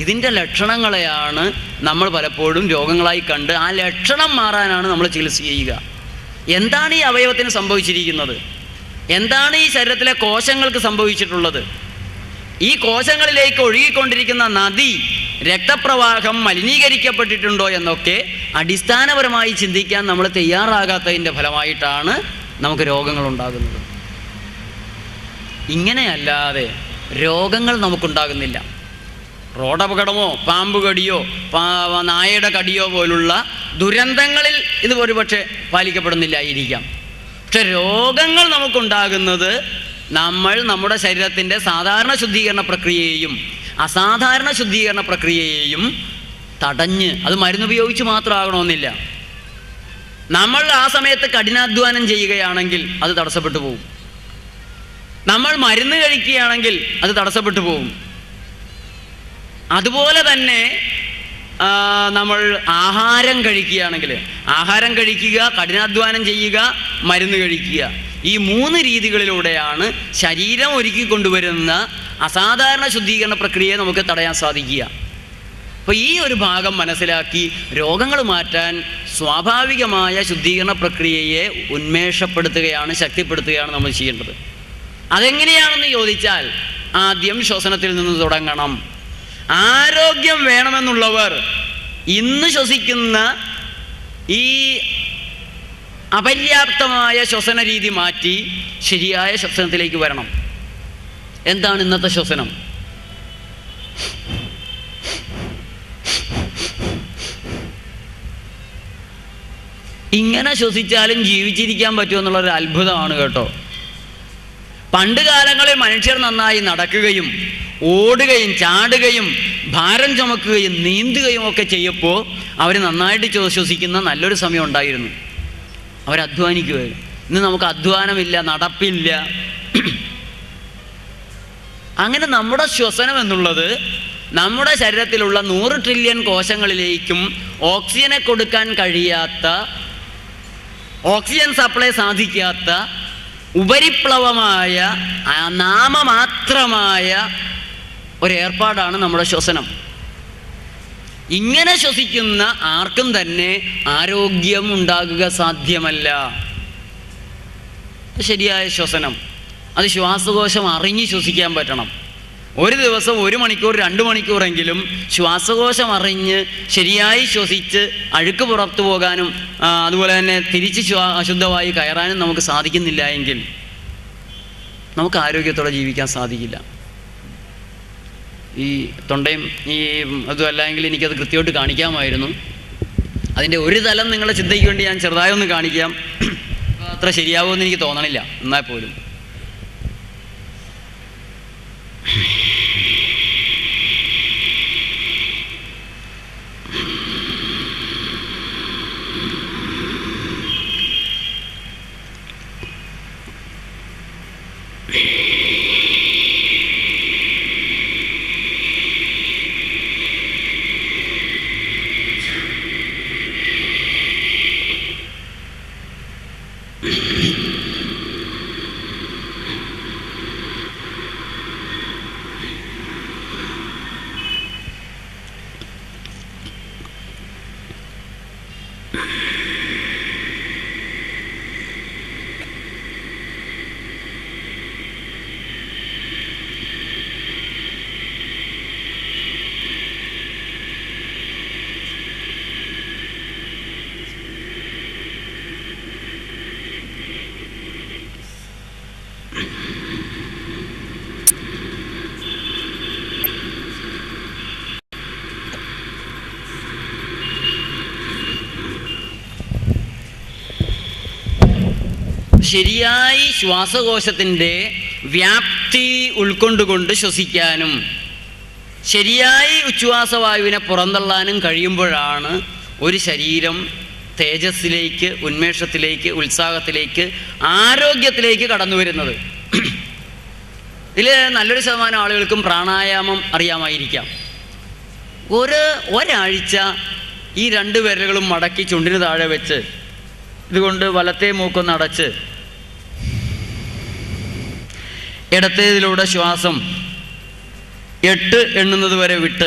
S2: ഇതിൻ്റെ ലക്ഷണങ്ങളെയാണ് നമ്മൾ പലപ്പോഴും രോഗങ്ങളായി കണ്ട് ആ ലക്ഷണം മാറാനാണ് നമ്മൾ ചികിത്സ ചെയ്യുക. എന്താണ് ഈ അവയവത്തിന് സംഭവിച്ചിരിക്കുന്നത്? എന്താണ് ഈ ശരീരത്തിലെ കോശങ്ങൾക്ക് സംഭവിച്ചിട്ടുള്ളത്? ഈ കോശങ്ങളിലേക്ക് ഒഴുകിക്കൊണ്ടിരിക്കുന്ന നദി, രക്തപ്രവാഹം മലിനീകരിക്കപ്പെട്ടിട്ടുണ്ടോ എന്നൊക്കെ അടിസ്ഥാനപരമായി ചിന്തിക്കാൻ നമ്മൾ തയ്യാറാകാത്തതിൻ്റെ ഫലമായിട്ടാണ് നമുക്ക് രോഗങ്ങൾ ഉണ്ടാകുന്നത്. ഇങ്ങനെയല്ലാതെ രോഗങ്ങൾ നമുക്കുണ്ടാകുന്നില്ല. റോഡപകടമോ പാമ്പ് കടിയോ നായയുടെ കടിയോ പോലുള്ള ദുരന്തങ്ങളിൽ ഇത് ഒരുപക്ഷെ പാലിക്കപ്പെടുന്നില്ലായിരിക്കാം. പക്ഷെ രോഗങ്ങൾ നമുക്കുണ്ടാകുന്നത് നമ്മൾ നമ്മുടെ ശരീരത്തിൻ്റെ സാധാരണ ശുദ്ധീകരണ പ്രക്രിയയെയും അസാധാരണ ശുദ്ധീകരണ പ്രക്രിയയെയും തടഞ്ഞ്, അത് മരുന്നുപയോഗിച്ച് മാത്രമാകണമെന്നില്ല, നമ്മൾ ആ സമയത്ത് കഠിനാധ്വാനം ചെയ്യുകയാണെങ്കിൽ അത് തടസ്സപ്പെട്ടു പോകും. നമ്മൾ മരുന്ന് കഴിക്കുകയാണെങ്കിൽ അത് തടസ്സപ്പെട്ടു പോകും. അതുപോലെ തന്നെ നമ്മൾ ആഹാരം കഴിക്കുകയാണെങ്കിൽ, ആഹാരം കഴിക്കുക, കഠിനാധ്വാനം ചെയ്യുക, മരുന്ന് കഴിക്കുക, ഈ 3 രീതികളിലൂടെയാണ് ശരീരം ഒരുക്കിക്കൊണ്ടുവരുന്ന അസാധാരണ ശുദ്ധീകരണ പ്രക്രിയയെ നമുക്ക് തടയാൻ സാധിക്കുക. അപ്പോൾ ഈ ഒരു ഭാഗം മനസ്സിലാക്കി രോഗങ്ങൾ മാറ്റാൻ സ്വാഭാവികമായ ശുദ്ധീകരണ പ്രക്രിയയെ ഉന്മേഷപ്പെടുത്തുകയാണ്, ശക്തിപ്പെടുത്തുകയാണ് നമ്മൾ ചെയ്യേണ്ടത്. അതെങ്ങനെയാണെന്ന് ചോദിച്ചാൽ ആദ്യം ശ്വസനത്തിൽ നിന്ന് തുടങ്ങണം. ആരോഗ്യം വേണമെന്നുള്ളവർ ഇന്ന് ശ്വസിക്കുന്ന ഈ അപര്യാപ്തമായ ശ്വസന രീതി മാറ്റി ശരിയായ ശ്വസനത്തിലേക്ക് വരണം. എന്താണ് ഇന്നത്തെ ശ്വസനം? ഇങ്ങനെ ശ്വസിച്ചാലും ജീവിച്ചിരിക്കാൻ പറ്റുമെന്നുള്ളൊരു അത്ഭുതമാണ് കേട്ടോ. പണ്ട് കാലങ്ങളിൽ മനുഷ്യർ നന്നായി നടക്കുകയും ഓടുകയും ചാടുകയും ഭാരം ചുമക്കുകയും നീന്തുകയും ഒക്കെ ചെയ്യപ്പോൾ അവർ നന്നായിട്ട് ശ്വസിക്കുന്ന നല്ലൊരു സമയം ഉണ്ടായിരുന്നു. അവരധ്വാനിക്കുകയായിരുന്നു. ഇന്ന് നമുക്ക് അധ്വാനമില്ല, നടപ്പില്ല. അങ്ങനെ നമ്മുടെ ശ്വസനം എന്നുള്ളത് നമ്മുടെ ശരീരത്തിലുള്ള 100 ട്രില്യൺ കോശങ്ങളിലേക്കും ഓക്സിജനെ കൊടുക്കാൻ കഴിയാത്ത, ഓക്സിജൻ സപ്ലൈ സാധിക്കാത്ത ഉപരിപ്ലവമായ നാമമാത്രമായ ഒരു ഏർപ്പാടാണ് നമ്മുടെ ശ്വസനം. ഇങ്ങനെ ശ്വസിക്കുന്ന ആർക്കും തന്നെ ആരോഗ്യം ഉണ്ടാകുക സാധ്യമല്ല. ശരിയായ ശ്വസനം, അത് ശ്വാസകോശം അറിഞ്ഞ് ശ്വസിക്കാൻ പറ്റണം. ഒരു ദിവസം 1 മണിക്കൂർ 2 മണിക്കൂറെങ്കിലും ശ്വാസകോശം അറിഞ്ഞ് ശരിയായി ശ്വസിച്ച് അഴുക്ക് പുറത്തു പോകാനും അതുപോലെ തന്നെ തിരിച്ച് അശുദ്ധമായി കയറാനും നമുക്ക് സാധിക്കുന്നില്ല എങ്കിൽ നമുക്ക് ആരോഗ്യത്തോടെ ജീവിക്കാൻ സാധിക്കില്ല. ഈ തൊണ്ടയും ഈ അതും അല്ലെങ്കിൽ എനിക്കത് കൃത്യമായിട്ട് കാണിക്കാമായിരുന്നു. അതിൻ്റെ ഒരു തലം നിങ്ങളുടെ ചിന്തയ്ക്ക് വേണ്ടി ഞാൻ ചെറുതായി ഒന്ന് കാണിക്കാം. അത്ര ശരിയാവുമെന്ന് എനിക്ക് തോന്നണില്ല. എന്നാൽ പോലും ശരിയായി ശ്വാസകോശത്തിൻ്റെ വ്യാപ്തി ഉൾക്കൊണ്ടുകൊണ്ട് ശ്വസിക്കാനും ശരിയായി ഉച്ഛ്വാസവായുവിനെ പുറന്തള്ളാനും കഴിയുമ്പോഴാണ് ഒരു ശരീരം തേജസ്സിലേക്ക്, ഉന്മേഷത്തിലേക്ക്, ഉത്സാഹത്തിലേക്ക്, ആരോഗ്യത്തിലേക്ക് കടന്നു വരുന്നത്. ഇതിൽ നല്ലൊരു ശതമാനം ആളുകൾക്കും പ്രാണായാമം അറിയാമായിരിക്കാം. ഒരാഴ്ച ഈ 2 വിരലുകളും മടക്കി ചുണ്ടിന് താഴെ വെച്ച് ഇതുകൊണ്ട് വലത്തെ മൂക്കൊന്ന് അടച്ച് ഇടത്തേതിലൂടെ ശ്വാസം 8 എണ്ണുന്നത് വരെ വിട്ട്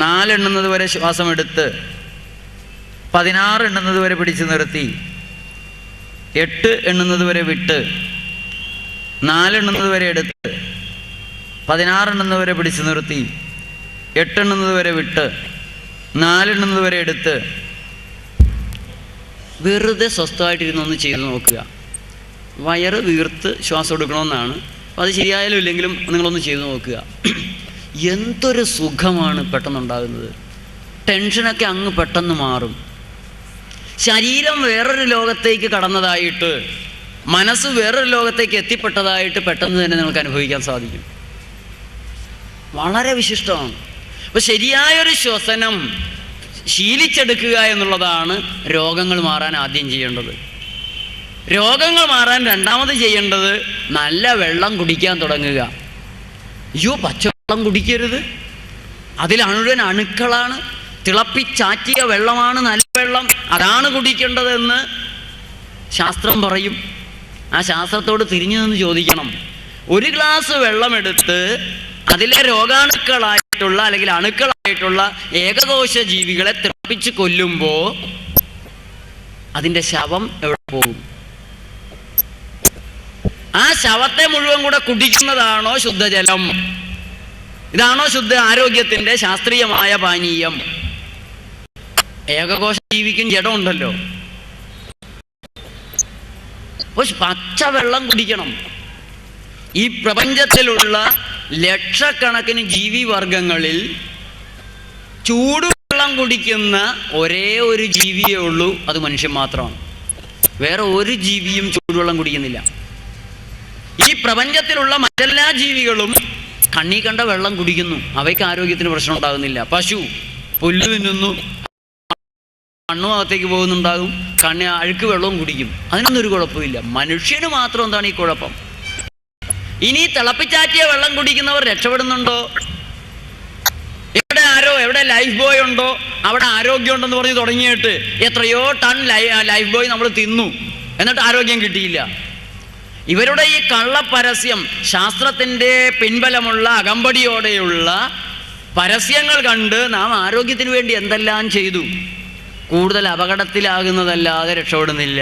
S2: 4 എണ്ണുന്നത് വരെ ശ്വാസം എടുത്ത് 16 എണ്ണുന്നത് വരെ പിടിച്ചു നിർത്തി 8 എണ്ണുന്നത് വരെ വിട്ട് 4 എണ്ണുന്നത് വരെ എടുത്ത് 16 എണ്ണുന്നത് വരെ പിടിച്ചു നിർത്തി 8 എണ്ണുന്നത് വരെ വിട്ട് 4 എണ്ണുന്നത് വരെ എടുത്ത് വെറുതെ സ്വസ്ഥമായിട്ടിരുന്നൊന്ന് ചെയ്ത് നോക്കുക. വയറ് വീർത്ത് ശ്വാസം എടുക്കണമെന്നാണ്. അപ്പോൾ അത് ശരിയായാലും ഇല്ലെങ്കിലും നിങ്ങളൊന്ന് ചെയ്ത് നോക്കുക. എന്തൊരു സുഖമാണ് പെട്ടെന്നുണ്ടാകുന്നത്. ടെൻഷനൊക്കെ അങ്ങ് പെട്ടെന്ന് മാറും. ശരീരം വേറൊരു ലോകത്തേക്ക് കടന്നതായിട്ട്, മനസ്സ് വേറൊരു ലോകത്തേക്ക് എത്തിപ്പെട്ടതായിട്ട് പെട്ടെന്ന് തന്നെ നിങ്ങൾക്ക് അനുഭവിക്കാൻ സാധിക്കും. വളരെ വിശിഷ്ടമാണ്. അപ്പോൾ ശരിയായൊരു ശ്വസനം ശീലിച്ചെടുക്കുക എന്നുള്ളതാണ് രോഗങ്ങൾ മാറാൻ ആദ്യം ചെയ്യേണ്ടത്. രോഗങ്ങൾ മാറാൻ രണ്ടാമത് ചെയ്യേണ്ടത് നല്ല വെള്ളം കുടിക്കാൻ തുടങ്ങുക. പച്ചവെള്ളം കുടിക്കരുത്, അതിൽ മുഴുവൻ അണുക്കളാണ്. തിളപ്പിച്ചാറ്റിയ വെള്ളമാണ് നല്ല വെള്ളം, അതാണ് കുടിക്കേണ്ടതെന്ന് ശാസ്ത്രം പറയും. ആ ശാസ്ത്രത്തോട് തിരിഞ്ഞു നിന്ന് ചോദിക്കണം. ഒരു ഗ്ലാസ് വെള്ളമെടുത്ത് അതിലെ രോഗാണുക്കളായിട്ടുള്ള അല്ലെങ്കിൽ അണുക്കളായിട്ടുള്ള ഏകകോശ ജീവികളെ തിളപ്പിച്ച് കൊല്ലുമ്പോൾ അതിൻ്റെ ശവം എവിടെ പോകും? ആ ശവത്തെ മുഴുവൻ കൂടെ കുടിക്കുന്നതാണോ ശുദ്ധജലം? ഇതാണോ ശുദ്ധ ആരോഗ്യത്തിൻ്റെ ശാസ്ത്രീയമായ പാനീയം? ഏകകോശ ജീവിക്കും ജഡമുണ്ടല്ലോ. അപ്പോൾ പച്ച വെള്ളം കുടിക്കണം. ഈ പ്രപഞ്ചത്തിലുള്ള ലക്ഷക്കണക്കിന് ജീവിവർഗങ്ങളിൽ ചൂടുവെള്ളം കുടിക്കുന്ന ഒരേ ഒരു ജീവിയേ ഉള്ളൂ, അത് മനുഷ്യൻ മാത്രമാണ്. വേറെ ഒരു ജീവിയും ചൂടുവെള്ളം കുടിക്കുന്നില്ല. ഈ പ്രപഞ്ചത്തിലുള്ള മറ്റെല്ലാ ജീവികളും കണ്ണീ കണ്ട വെള്ളം കുടിക്കുന്നു, അവയ്ക്ക് ആരോഗ്യത്തിന് പ്രശ്നം ഉണ്ടാകുന്നില്ല. പശു പുല്ല് തിന്നുന്നു, കണ്ണും അകത്തേക്ക് പോകുന്നുണ്ടാകും, അഴുക്ക് വെള്ളവും കുടിക്കും, അതിനൊന്നും ഒരു കുഴപ്പമില്ല. മനുഷ്യന് മാത്രം എന്താണ് ഈ കുഴപ്പം? ഇനി തിളപ്പിച്ചാറ്റിയ വെള്ളം കുടിക്കുന്നവർ രക്ഷപ്പെടുന്നുണ്ടോ? എവിടെ ലൈഫ് ബോയ് ഉണ്ടോ അവിടെ ആരോഗ്യം ഉണ്ടെന്ന് പറഞ്ഞ് തുടങ്ങിയിട്ട് എത്രയോ ടൺ ലൈഫ് ബോയ് നമ്മൾ തിന്നു, എന്നിട്ട് ആരോഗ്യം കിട്ടിയില്ല. ഇവരുടെ ഈ കള്ളപ്പരസ്യം, ശാസ്ത്രത്തിൻ്റെ പിൻബലമുള്ള അകമ്പടിയോടെയുള്ള പരസ്യങ്ങൾ കണ്ട് നാം ആരോഗ്യത്തിന് വേണ്ടി എന്തെല്ലാം ചെയ്തു, കൂടുതൽ അപകടത്തിലാകുന്നതല്ലാതെ രക്ഷപ്പെടുന്നില്ല.